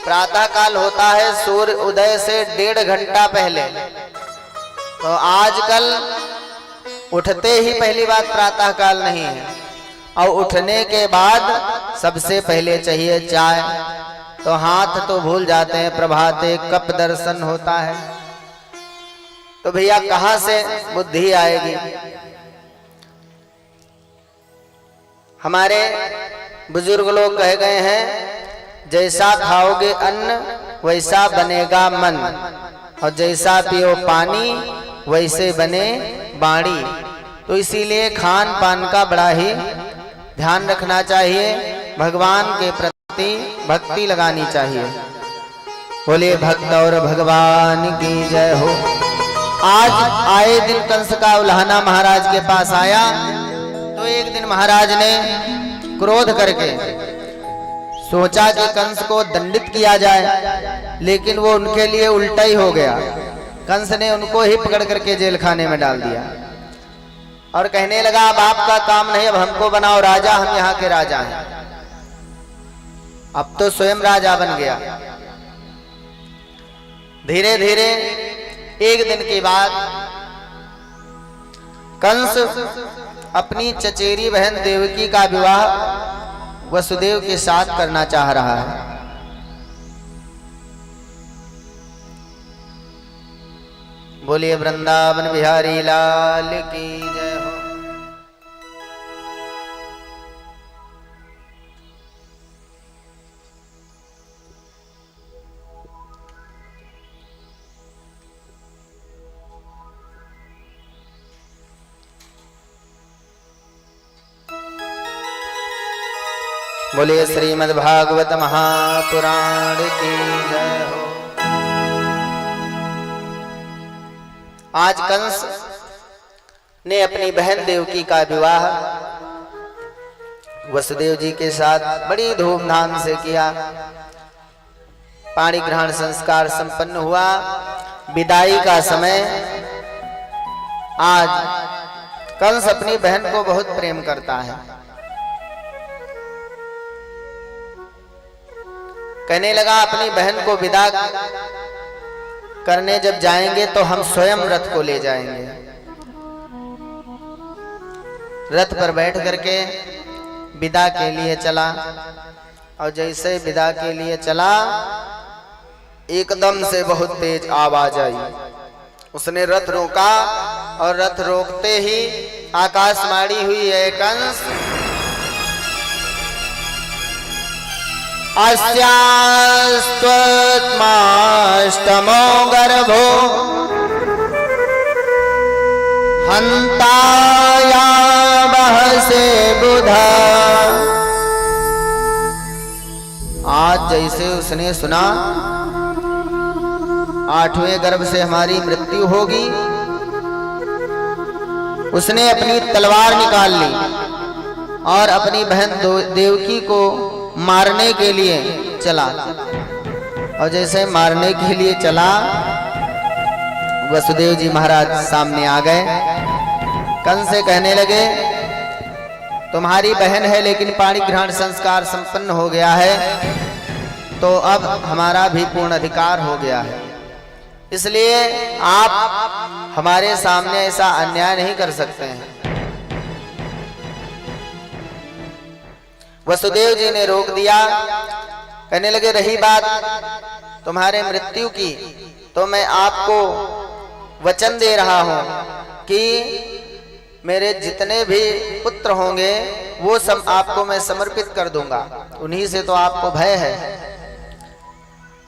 प्रातः काल होता है सूर्य उदय से 1.5 घंटा पहले। तो आजकल उठते ही पहली बात प्रातः काल नहीं है, और उठने के बाद सबसे पहले चाहिए चाय। तो हाथ तो भूल जाते हैं, प्रभाते कब दर्शन होता है। तो भैया कहां से बुद्धि आएगी? हमारे बुजुर्ग लोग कह गए हैं, जैसा खाओगे अन्न वैसा बनेगा मन, और जैसा पियो पानी वैसे बने बाणी। तो इसीलिए खान पान का बड़ा ही ध्यान रखना चाहिए, भगवान के प्रति भक्ति लगानी चाहिए। बोले भक्त और भगवान की जय हो। आज आए दिन कंस का उल्हाना महाराज के पास आया, तो एक दिन महाराज ने क्रोध करके सोचा कि कंस को दंडित किया जाए, लेकिन वो उनके लिए उल्टा ही हो गया। कंस ने उनको ही पकड़ करके जेल खाने में डाल दिया और कहने लगा, अब आपका काम नहीं, अब हमको बनाओ राजा, हम यहाँ के राजा हैं। अब तो स्वयं राजा बन गया। धीरे धीरे एक दिन के बाद कंस अपनी चचेरी बहन देवकी का विवाह वसुदेव के साथ करना चाह रहा है। बोलिए वृंदावन बिहारी लाल की जय हो। बोलिए श्रीमद् भागवत महापुराण की जय हो। आज कंस ने अपनी बहन देवकी का विवाह वसुदेव जी के साथ बड़ी धूमधाम से किया। पाणी ग्रहण संस्कार संपन्न हुआ। विदाई का समय। आज कंस अपनी बहन को बहुत प्रेम करता है। कहने लगा, अपनी बहन को विदा करने जब जाएंगे तो हम स्वयं रथ को ले जाएंगे। रथ पर बैठ करके विदा के लिए चला, और जैसे विदा के लिए चला, एकदम से बहुत तेज आवाज आई। उसने रथ रोका, और रथ रोकते ही आकाशवाणी हुई है, कंस अस्यास्त्वत्माष्टमो गर्भो हन्ताया बहसे बुधा। आज जैसे उसने सुना 8वें गर्भ से हमारी मृत्यु होगी, उसने अपनी तलवार निकाल ली और अपनी बहन देवकी को मारने के लिए चला। और जैसे मारने के लिए चला, वसुदेव जी महाराज सामने आ गए। कंस से कहने लगे, तुम्हारी बहन है लेकिन पाणी ग्रहण संस्कार संपन्न हो गया है, तो अब हमारा भी पूर्ण अधिकार हो गया है, इसलिए आप हमारे सामने ऐसा अन्याय नहीं कर सकते हैं। वसुदेव जी ने रोक दिया। कहने लगे रही बात तुम्हारे मृत्यु की, तो मैं आपको वचन दे रहा हूं कि मेरे जितने भी पुत्र होंगे वो सब आपको मैं समर्पित कर दूंगा, उन्हीं से तो आपको भय है।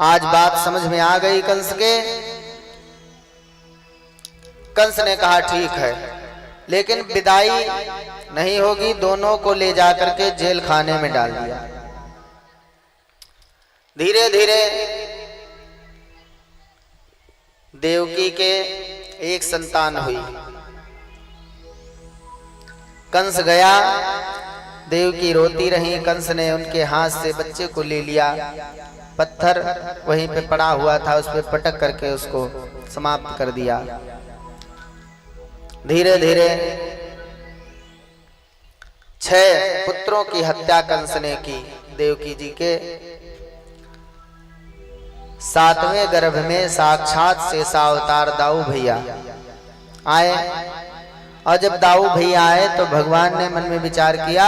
आज बात समझ में आ गई कंस के। कंस ने कहा ठीक है, लेकिन विदाई नहीं होगी, दोनों को ले जाकर के जेल खाने में डाल दिया। धीरे धीरे देवकी के एक संतान हुई। कंस गया, देवकी रोती रही। कंस ने उनके हाथ से बच्चे को ले लिया, पत्थर वहीं पे पड़ा हुआ था उस पे पटक करके उसको समाप्त कर दिया। धीरे धीरे 6 पुत्रों की हत्या कंस ने की। देवकी जी के 7वें गर्भ में साक्षात शेषा अवतार दाऊ भैया आए। और जब दाऊ भैया आए तो भगवान ने मन में विचार किया,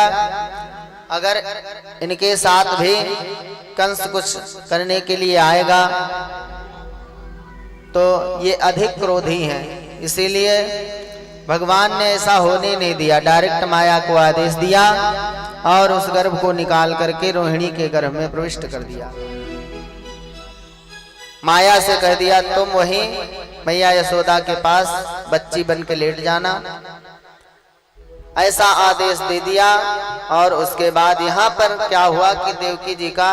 अगर इनके साथ भी कंस कुछ करने के लिए आएगा तो ये अधिक क्रोधी हैं, इसीलिए भगवान ने ऐसा होने नहीं दिया। डायरेक्ट माया को आदेश दिया और उस गर्भ को निकाल करके रोहिणी के गर्भ में प्रविष्ट कर दिया। माया से कह दिया तुम वहीं मैया यशोदा के पास बच्ची बन के लेट जाना, ऐसा आदेश दे दिया। और उसके बाद यहाँ पर क्या हुआ कि देवकी जी का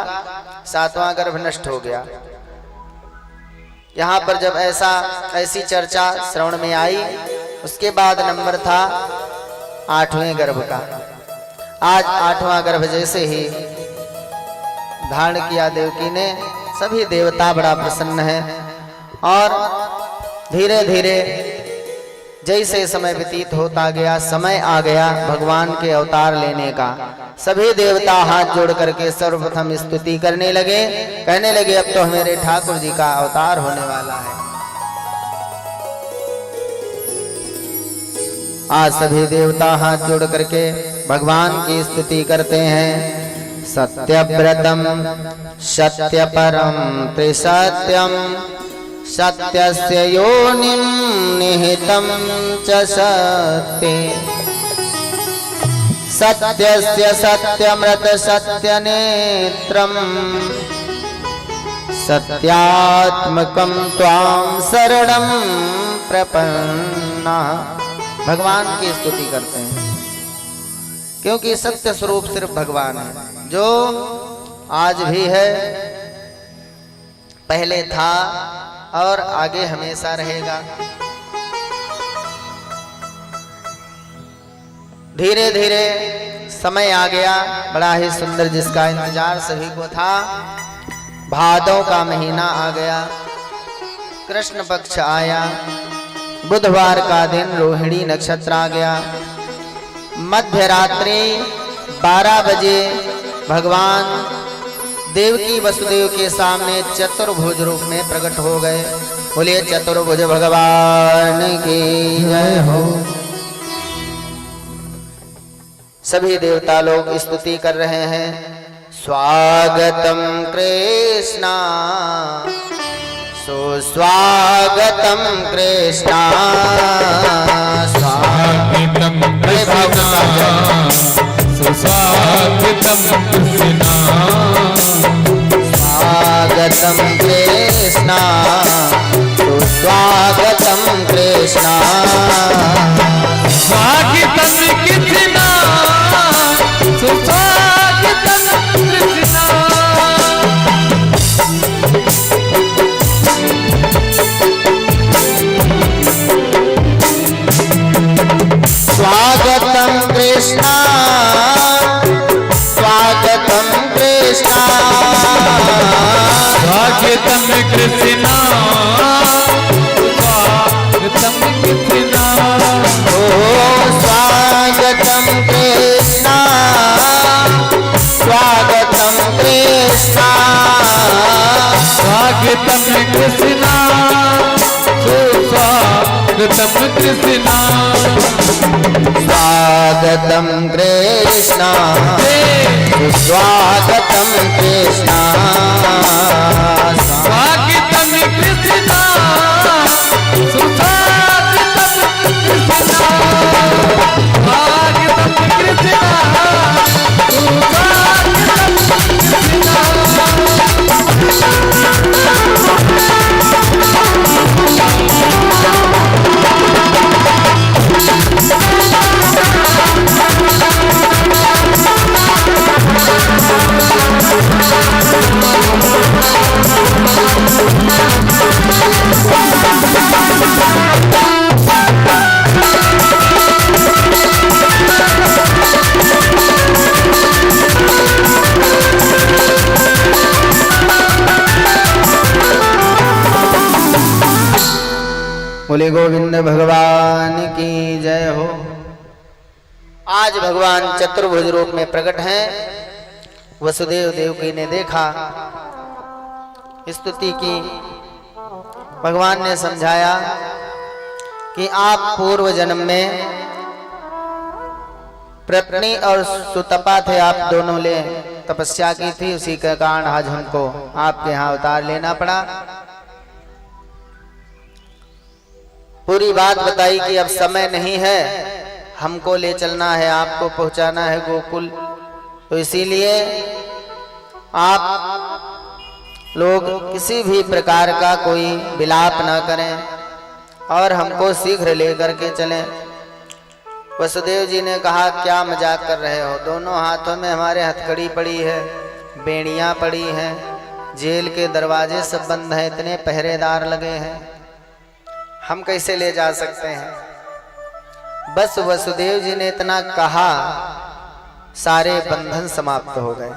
7वां गर्भ नष्ट हो गया। यहाँ पर जब ऐसी चर्चा श्रवण में आई, उसके बाद नंबर था 8वें गर्भ का। आज 8वां गर्भ जैसे ही धारण किया देवकी ने, सभी देवता बड़ा प्रसन्न है। और धीरे धीरे जैसे समय व्यतीत होता गया, समय आ गया भगवान के अवतार लेने का। सभी देवता हाथ जोड़ करके सर्वप्रथम स्तुति करने लगे, कहने लगे अब तो मेरे ठाकुर जी का अवतार होने वाला है। आज सभी देवता हाथ जोड़ करके भगवान की स्तुति करते हैं। सत्यव्रतम सत्यपरम त्रिसत्यम सत्यस्य योनिं निहितं च सत्ये सत्यस्य सत्यमृत सत्यनेत्रम सत्यात्मकं त्वां शरणं प्रपन्ना। भगवान की स्तुति करते हैं क्योंकि सत्य स्वरूप सिर्फ भगवान है, जो आज भी है, पहले था और आगे हमेशा रहेगा। धीरे धीरे समय आ गया बड़ा ही सुंदर, जिसका इंतजार सभी को था। भादों का महीना आ गया, कृष्ण पक्ष आया, बुधवार का दिन रोहिणी नक्षत्र आ गया। मध्य रात्रि 12 बजे भगवान देवकी वसुदेव के सामने चतुर्भुज रूप में प्रकट हो गए। बोलिए चतुर्भुज भगवान की जय हो। सभी देवता लोग स्तुति कर रहे हैं। स्वागतम कृष्णा सुस्वागतम कृष्णा स्वागतम कृष्णा सुस्वागतम कृष्णा स्वागतम कृष्णा सुस्वागतम कृष्णा स्वागतम कृष्णा सुस्वागतम कृष्णा। कृष्णा स्वागतम कृष्णा स्वागतम कृष्णा स्वागतम कृष्णा सुस्वागतम कृष्णा स्वागतम कृष्णा बोले गोविंद भगवान की जय हो। आज भगवान चतुर्भुज रूप में प्रकट हैं। वसुदेव देवकी ने देखा, स्तुति की। भगवान ने समझाया कि आप पूर्व जन्म में प्रपनी और सुतपा थे, आप दोनों ने तपस्या की थी, उसी के कारण आज हमको आपके यहाँ अवतार लेना पड़ा। पूरी बात बताई कि अब समय नहीं है, हमको ले चलना है, आपको पहुंचाना है गोकुल, तो इसीलिए आप लोग किसी भी प्रकार का कोई विलाप ना करें और हमको शीघ्र लेकर के चलें। वसुदेव जी ने कहा, क्या मजाक कर रहे हो? दोनों हाथों में हमारे हथकड़ी पड़ी है, बेड़ियां पड़ी हैं, जेल के दरवाजे सब बंद हैं, इतने पहरेदार लगे हैं, हम कैसे ले जा सकते हैं? बस वसुदेव जी ने इतना कहा, सारे बंधन समाप्त हो गए।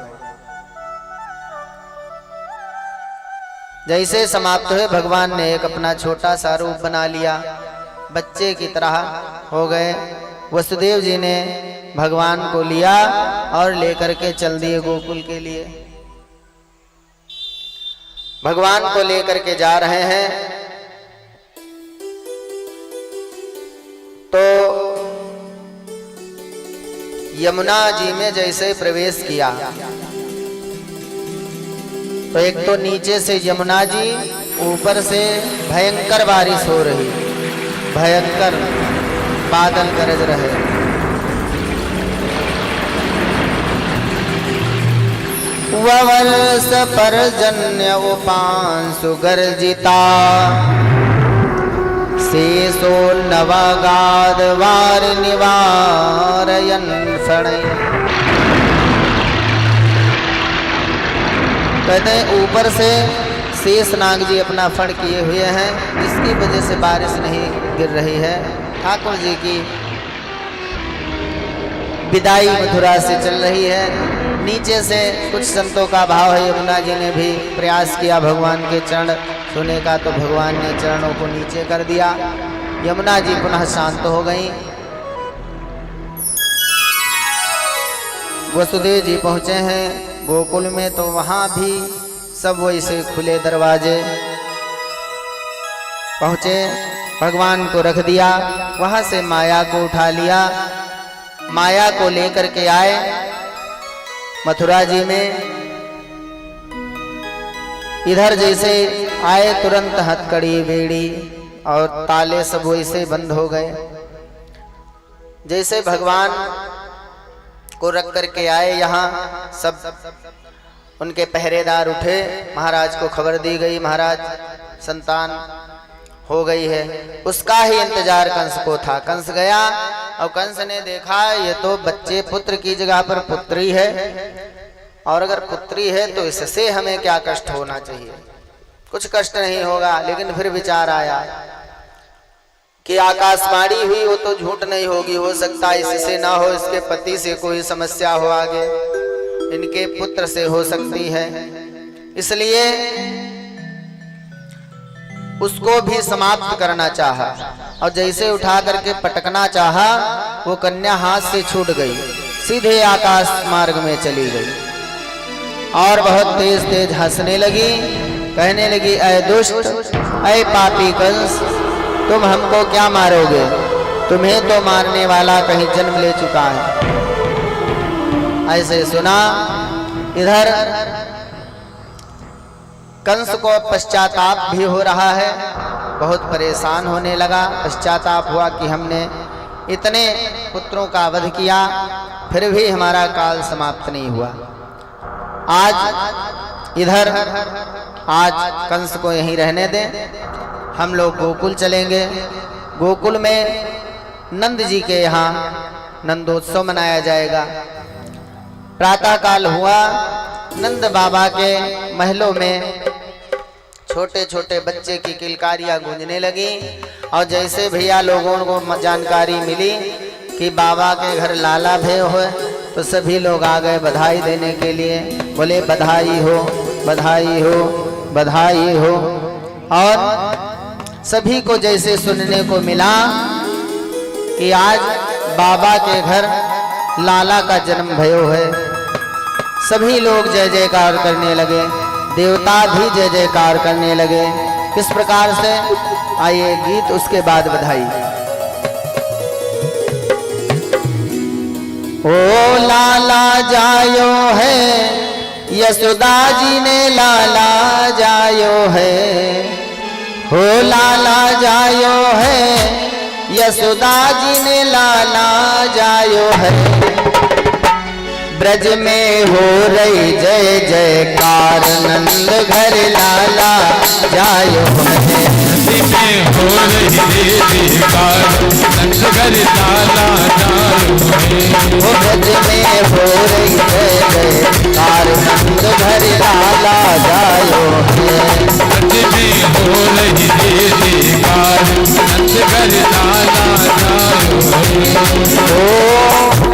जैसे समाप्त हुए, भगवान ने एक अपना छोटा सा रूप बना लिया, बच्चे की तरह हो गए। वसुदेव जी ने भगवान को लिया और लेकर के चल दिए गोकुल के लिए। भगवान को लेकर के जा रहे हैं तो यमुना जी में जैसे प्रवेश किया तो एक तो नीचे से यमुना जी, ऊपर से भयंकर बारिश हो रही, भयंकर बादल गरज रहे। वर्ष पर्जन्य उपांशु गर्जिता, शेषो नवगाद वार निवारयन शणै। कहते हैं ऊपर से शेषनाग जी अपना फण किए हुए हैं, जिसकी वजह से बारिश नहीं गिर रही है। ठाकुर जी की विदाई मथुरा से चल रही है। नीचे से कुछ संतों का भाव है, यमुना जी ने भी प्रयास किया भगवान के चरण छूने का, तो भगवान ने चरणों को नीचे कर दिया। यमुना जी पुनः शांत हो गई। वसुदेव जी पहुँचे हैं गोकुल में, तो वहाँ भी सब वैसे खुले दरवाजे। पहुँचे, भगवान को रख दिया, वहाँ से माया को उठा लिया, माया को लेकर के आए मथुरा जी में। इधर जैसे आए तुरंत हथकड़ी बेड़ी और ताले सब वैसे बंद हो गए। जैसे भगवान को रख करके आए, यहाँ सब उनके पहरेदार उठे। महाराज को खबर दी गई, महाराज संतान हो गई है। उसका ही इंतजार कंस को था। कंस गया और कंस ने देखा ये तो बच्चे पुत्र की जगह पर पुत्री है, और अगर पुत्री है तो इससे हमें क्या कष्ट होना चाहिए? कुछ कष्ट नहीं होगा। लेकिन फिर विचार आया कि आकाशवाणी हुई, वो तो झूठ नहीं होगी, हो सकता है इससे ना हो, इसके पति से कोई समस्या हो, आगे इनके पुत्र से हो सकती है। इसलिए उसको भी समाप्त करना चाहा, और जैसे उठा करके पटकना चाहा, वो कन्या हाथ से छूट गई, सीधे आकाश मार्ग में चली गई और बहुत तेज तेज हंसने लगी। कहने लगी, अय दुष्ट, अय पापी कंस, तुम हमको क्या मारोगे, तुम्हें तो मारने वाला कहीं जन्म ले चुका है। ऐसे सुना। इधर कंस को पश्चाताप भी हो रहा है, बहुत परेशान होने लगा। पश्चाताप हुआ कि हमने इतने पुत्रों का वध किया, फिर भी हमारा काल समाप्त नहीं हुआ। आज कंस को यहीं रहने दें, हम लोग गोकुल चलेंगे। गोकुल में नंद जी के यहाँ नंदोत्सव मनाया जाएगा। प्रातः काल हुआ, नंद बाबा के महलों में छोटे छोटे बच्चे की किलकारियां गूंजने लगी। और जैसे भैया लोगों को जानकारी मिली कि बाबा के घर लाला भय हो, तो सभी लोग आ गए बधाई देने के लिए। बोले बधाई हो, बधाई हो, बधाई हो। और सभी को जैसे सुनने को मिला कि आज बाबा के घर लाला का जन्म भयो है, सभी लोग जय जयकार करने लगे, देवता भी जय जयकार करने लगे। किस प्रकार से, आइए गीत उसके बाद बधाई। ओ लाला जायो है, यशोदा जी ने लाला जायो है। हो लाला जायो है, यशोदा जी ने लाला जायो है। ब्रज में हो रही जय जयकार, नंद घर लाला जायो है। ब्रज में हो रही जय जयकार, नंद घर लाला जायो है। वो ब्रज में हो रही जय जयकार, नंद घर लाला जायो है। ब्रज में हो रही जय जयकार, नंद घर लाला जायो है। ओ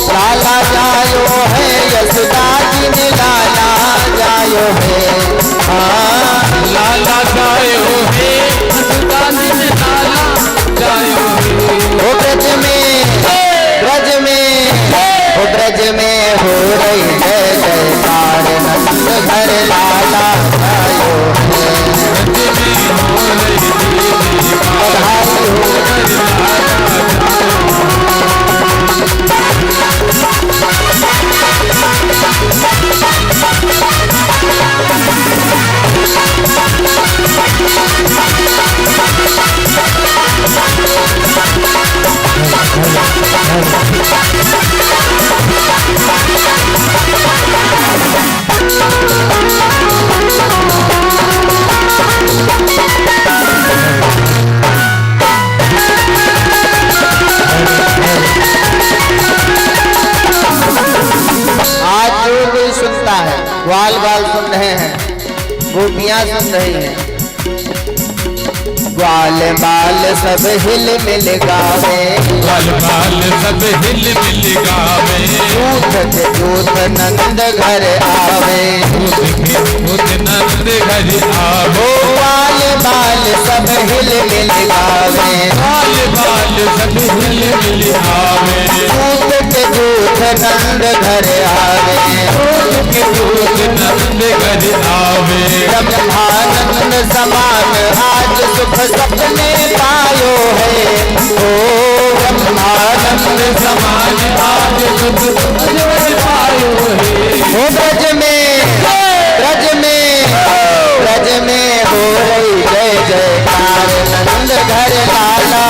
लाला जायो है, यशोदा जी ने लाला जायो है। लाला जायो है, यशोदा जी ने लाला जायो है। ओ ब्रज में हो रही जय जयकार, नंद घर लाला जायो है। ब्रज में हो रही जय जयकार, बधाई हो। आज जो कोई सुनता है, ग्वाल बाल सुन रहे हैं, गोपियां सुन रही हैं। ग्वाल बाल सब हिल मिल गावे, ग्वाल बाल सब हिल मिल गावे। दूध नंद घर आवे, दूध नंद घर आवे। ओ ग्वाल बाल सब हिल मिल गावे, ग्वाल बाल सब हिल मिल आवे। दूध नंद घर आवे, दूध नंद घर आवे। ब्रह्मानंद समान आज सुख सपने पायो है। ओ ब्रह्मानंद समान आज सुख सपने पायो है। हो ब्रज में हो रही जय जयकार, नंद घर लाला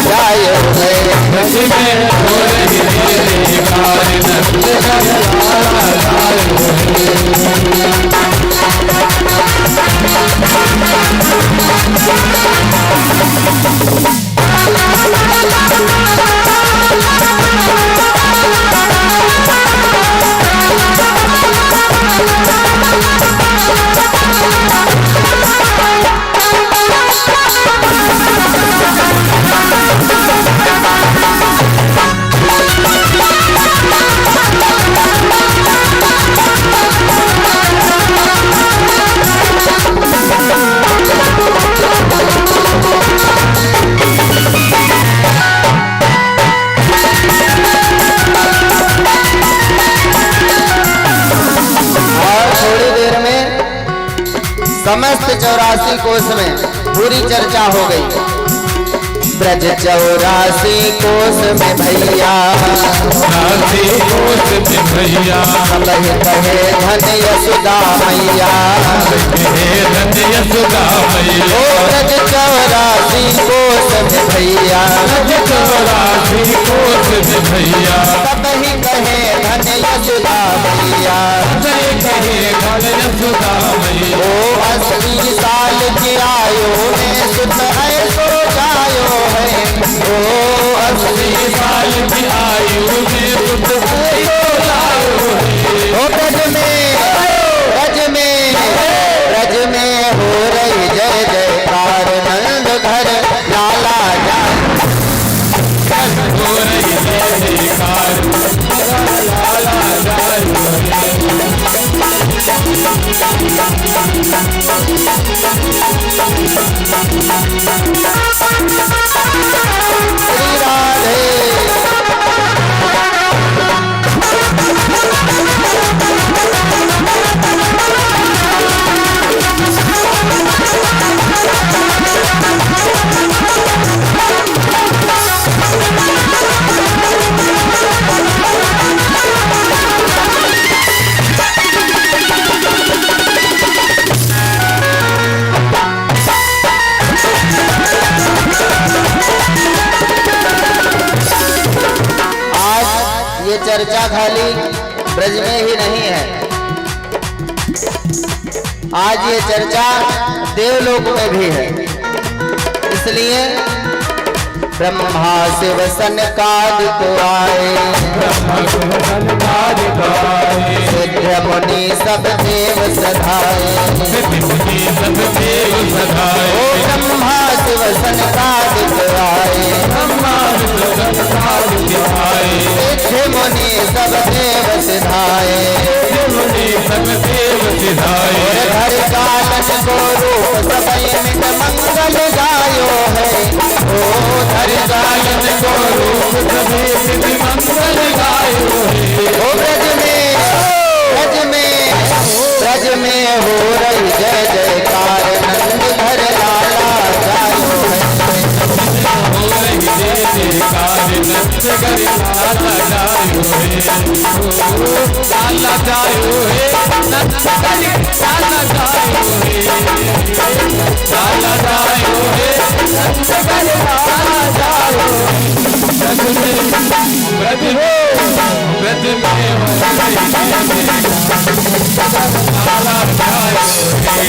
जायो है। ब्रज में हो रही जय जयकार, नंद घर लाला जायो है। समस्त 84 कोष में पूरी चर्चा हो गई। ब्रज 84 कोस में भैया, 84 कोस में भैया, कहे कहे धन यशोदा मैया, कहे धन यशोदा मैया। ओ ब्रज 84 कोस में भैया, ब्रज 84 कोस में भैया, कहे कहे धन यशोदा मैया, कहे कहे धन यशोदा मैया। ओ 80 साल की आयु में सुत ऐसो जायो है, ओ 80 साल की आयु में सुत ऐसो जायो है। ओ ब्रज में हो रही जय जयकार, नंद घर लाला जाए, हो रही जय जयकार, लाला जाए। श्री राधे। ये चर्चा खाली ब्रज में ही नहीं है, आज ये चर्चा देवलोक में भी है। इसलिए ब्रह्मा शिव सनकादिक आए, सिद्ध मुनि सब देव सधाए, ओ ब्रह्मा शिव सनकादिक आए, सिद्ध मुनि सब देव सिधाए, और घर कालन को रूप सबई मिट मंगल गायो है, ओ धर कालन को रूप सबई मिट मंगल गायो है। ओ ब्रज में हो रही जय जयकार, नंद घर लाला जायो है, हो रही जय जयकार, नंद घर लाला जायो है, लाला जायो है, नंद घर लाला जायो है, लाला जायो है, नंद घर लाला जायो है। ब्रज में हो रही जय जयकार, लाला जायो है।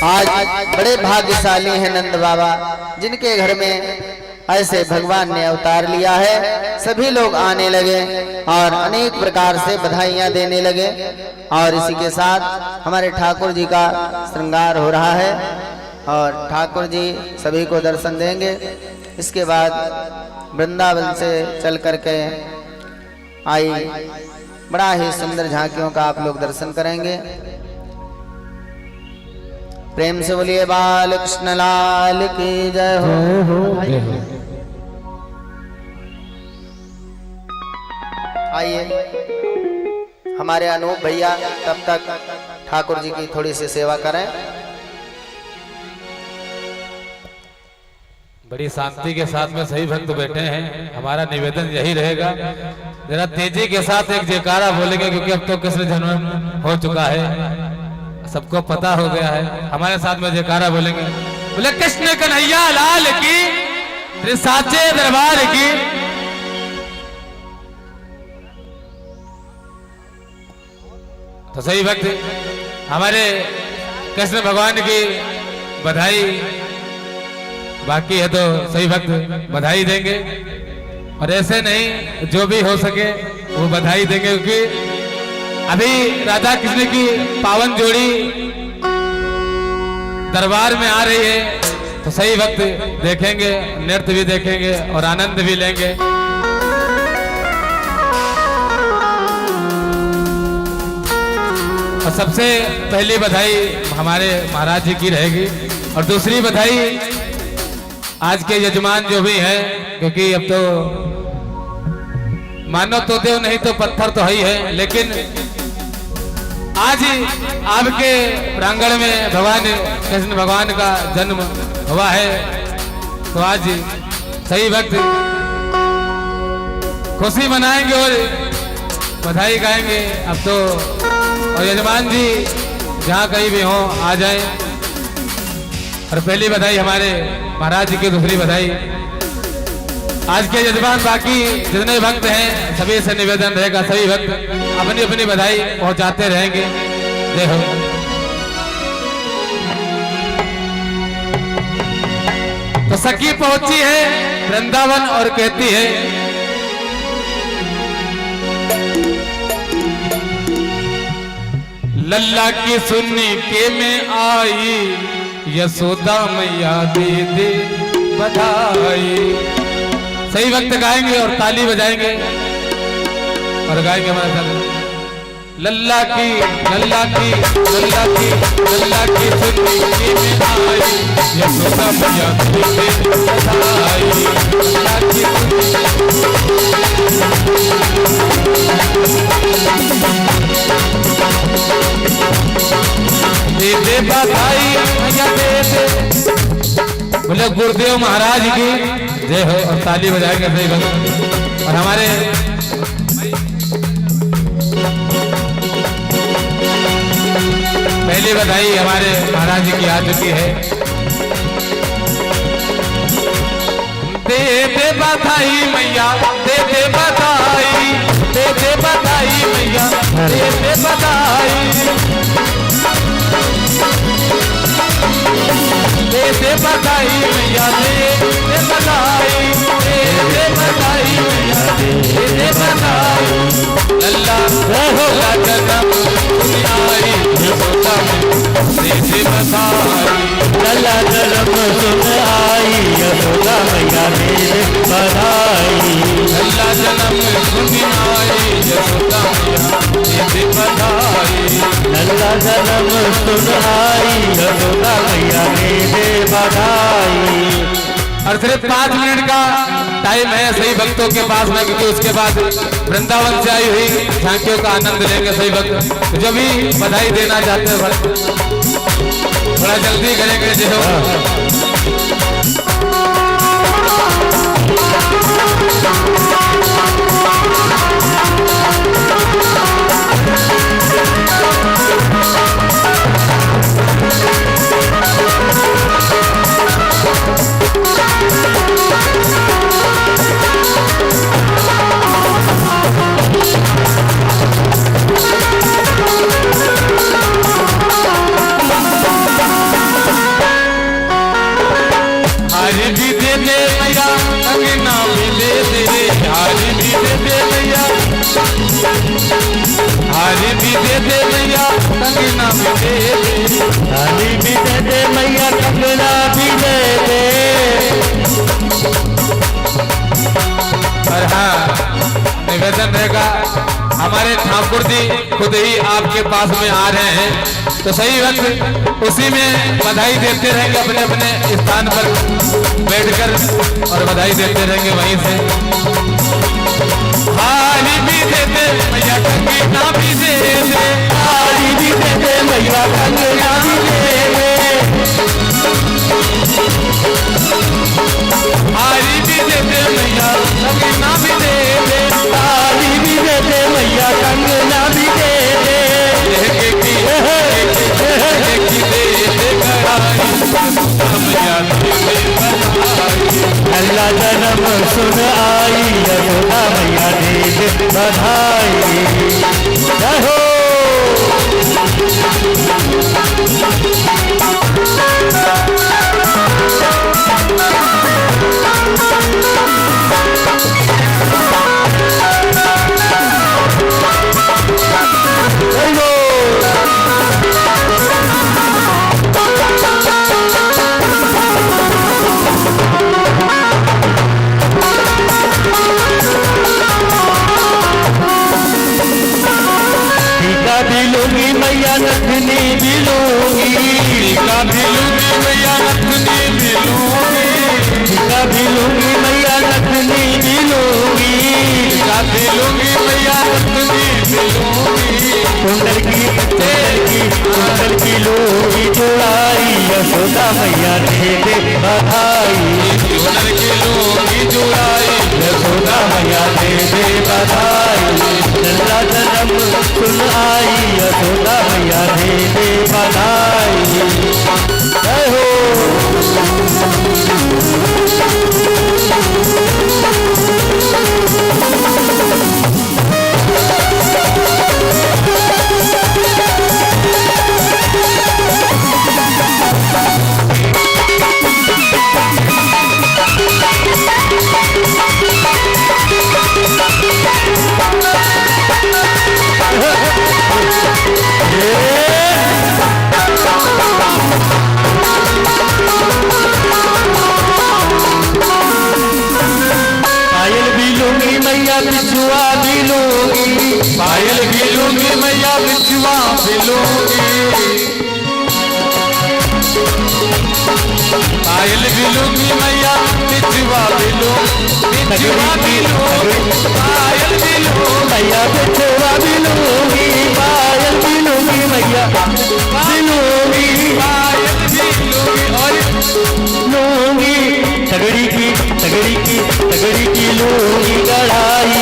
आज बड़े भाग्यशाली हैं नंद बाबा, जिनके घर में ऐसे भगवान ने अवतार लिया है। सभी लोग आने लगे और अनेक प्रकार से बधाइयां देने लगे, और इसी के साथ हमारे ठाकुर जी का श्रृंगार हो रहा है, और ठाकुर जी सभी को दर्शन देंगे। इसके बाद वृंदावन से चल करके आई बड़ा ही सुंदर झांकियों का आप लोग दर्शन करेंगे। प्रेम से बोलिए बाल कृष्ण लाल की जय हो। आइए हमारे अनूप भैया तब तक ठाकुर जी की थोड़ी सी सेवा करें। बड़ी शांति के साथ में सही भक्त बैठे हैं। हमारा निवेदन यही रहेगा, जरा तेजी के साथ एक जयकारा बोलेंगे, क्योंकि अब तो कृष्ण जन्म हो चुका है, सबको पता हो गया है। हमारे साथ में जयकारा बोलेंगे, बोले कृष्ण कन्हैया लाल की, श्री साचे दरबार की। तो सही भक्त हमारे कृष्ण भगवान की बधाई बाकी है, तो सही भक्त बधाई देंगे, और ऐसे नहीं जो भी हो सके वो बधाई देंगे, क्योंकि अभी राधा कृष्ण की पावन जोड़ी दरबार में आ रही है, तो सही वक्त देखेंगे, नृत्य भी देखेंगे और आनंद भी लेंगे। और सबसे पहली बधाई हमारे महाराज जी की रहेगी, और दूसरी बधाई आज के यजमान जो भी हैं, क्योंकि अब तो मानो तो देव नहीं तो पत्थर तो ही है, लेकिन आज आपके प्रांगण में भगवान कृष्ण भगवान का जन्म हुआ है, तो आज सही वक्त खुशी मनाएंगे और बधाई गाएंगे। अब तो और यजमान जी जहाँ कहीं भी हो आ जाएं। और पहली बधाई हमारे महाराज जी की, दूसरी बधाई आज के यजमान, बाकी जितने भक्त हैं सभी से निवेदन रहेगा सभी भक्त अपनी अपनी बधाई पहुंचाते रहेंगे। जय हो। तो सखी पहुंची है वृंदावन और कहती है, लल्ला की सुन्नी के में आई, यशोदा मैया दे दे बधाई। सही वक्त गाएंगे और ताली बजाएंगे और गाएंगे हमारे साथ। लल्ला की लल्ला की लल्ला की लल्ला की सुन्नी के में आई, यशोदा मैया दे दे बधाई। लल्ला की दे दे बधाई मैया दे दे। बोले गुरुदेव महाराज की जय हो और ताली बजाएंगे सही वक्त। और हमारे पहली बधाई हमारे महाराज जी की आ चुकी है। दे दे बधाई मैया दे दे बधाई, दे दे बधाई मैया दे दे बधाई। दे दे बधाई मैया दे दे बधाई, दे दे बधाई मैया दे दे बधाई। लल्ला लल्ला जन्म आई, यशोदा दे दे बधाई। लल्ला जन्म सुन आई, यशोदा मैया दे दे बधाई। लल्ला जन्म सुन आई, यशोदा मैया दे दे बधाई। लल्ला जन्म सुन आई, यशोदा मैया दे दे बधाई। और सिर्फ 5 मिनट का टाइम है सही भक्तों के पास में, क्योंकि उसके बाद वृंदावन से आई हुई झांकियों का आनंद लेंगे सही भक्त। तो जो भी बधाई देना चाहते हैं थोड़ा जल्दी करेंगे। जो हारी भी दे दे मैया कंगना भी दे दे, हारी भी दे दे मैया, हारी भी दे दे मैया कंगना भी दे दे। हारी भी दे दे मैया कंगना भी दे दे। और हाँ निवेदन रहेगा, हमारे ठाकुर जी खुद ही आपके पास में आ रहे हैं, तो सही वक्त उसी में बधाई देते रहेंगे अपने अपने स्थान पर बैठकर और बधाई देते रहेंगे वहीं से। हारी भी देते मैया कंगना भी दे दे, हारी भी दे दे मैया कंगना भी दे दे। हारी भी देते मैया कंगना भी दे दे, हारी भी दे दे मैया कंगना भी दे दे। लल्ला जन्म सुन आई, यशोदा मैया दे दे बधाई। जय हो। कुंडल की लोगी जुड़ाई यशोदा मैया दे दे बधाई हुनर की लोगी जुड़ाई यशोदा मैया दे दे बधाई नल्ला जन्म सुन आई यशोदा मैया दे दे बधाई जय हो बिछुआ भी लूंगी पायल भी लूंगी मैया बिछुआ भी लूंगी पायल भी लूंगी मैया बिछुआ भी लूंगी बिछुआ भी लूंगी पायल भी लूंगी मैया बिछुआ भी लूंगी पायल भी लूंगी मैया भी लूंगी पायल भी लूंगी और लूंगी तगड़ी की लूंगी गढ़ाई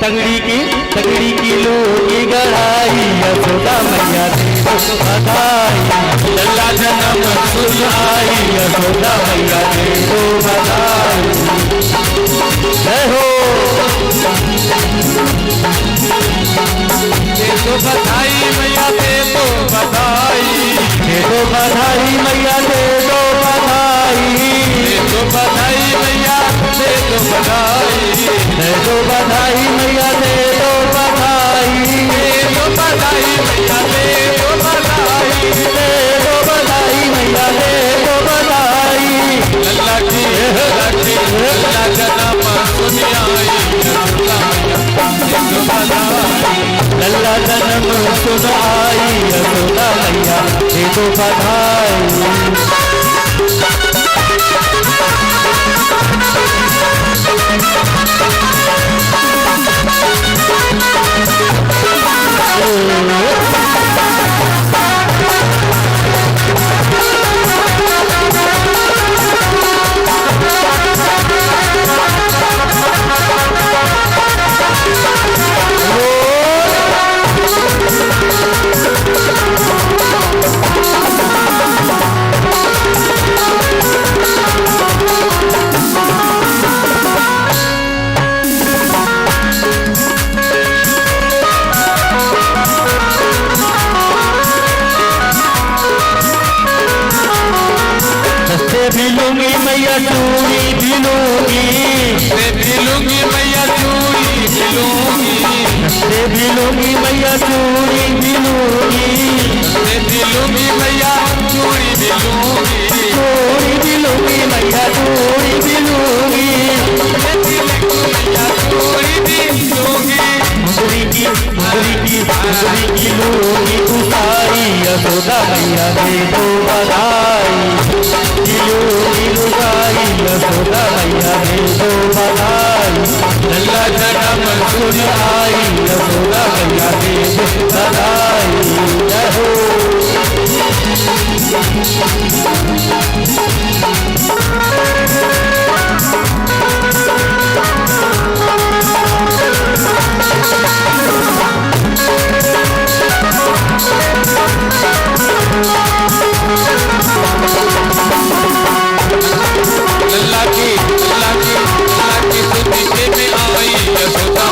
तगड़ी की लूंगी गढ़ाई यशोदा मैया दे दो बधाई लल्ला जन्म सुन आई यशोदा मैया दे दो बधाई जय हो दे दो बधाई मैया दे दो बधाई मैया दे दो बधाई दे दो बधाई मैया दे दो बधाई दे दो बधाई मैया दे दो बधाई दे दो बधाई मैया दे दो बधाई दे दो बधाई मैया दे दो बधाई लल्ला जन्म सुन आई लल्ला जन्म सुन आई यशोदा मैया दे दो बधाई भी लूंगी मैया चूड़ी भी लूंगी भी लूंगी मैया चूड़ी भी लूंगी भी लूंगी मैया चूड़ी भी लूंगी भी लूंगी मैया चूड़ी भी लूंगी मैया चूड़ी भी लूंगी मैया चूड़ी भी लूंगी मुंदरी की लूंगी उतारी यशोदा मैया दे दो बधाई लूंगी लुगाई यशोदा मैया दे दो बधाई लल्ला जन्म सुन आई यशोदा मैया दे दो बधाई जय हो लल्ला की सुनते में आई यशोदा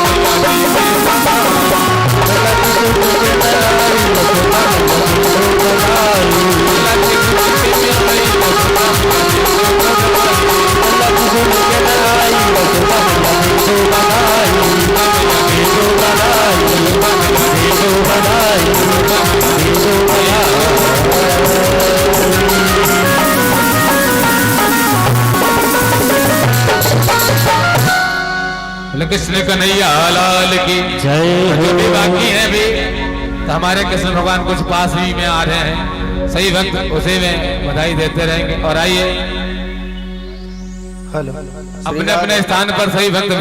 कृष्ण कन्हैया लाल की जय हो। जो भी बाकी है भी तो हमारे कृष्ण भगवान कुछ पास ही में आ रहे हैं, सही वक्त उसी में बधाई देते रहेंगे। और आइए अपने अपने स्थान पर सही वक्त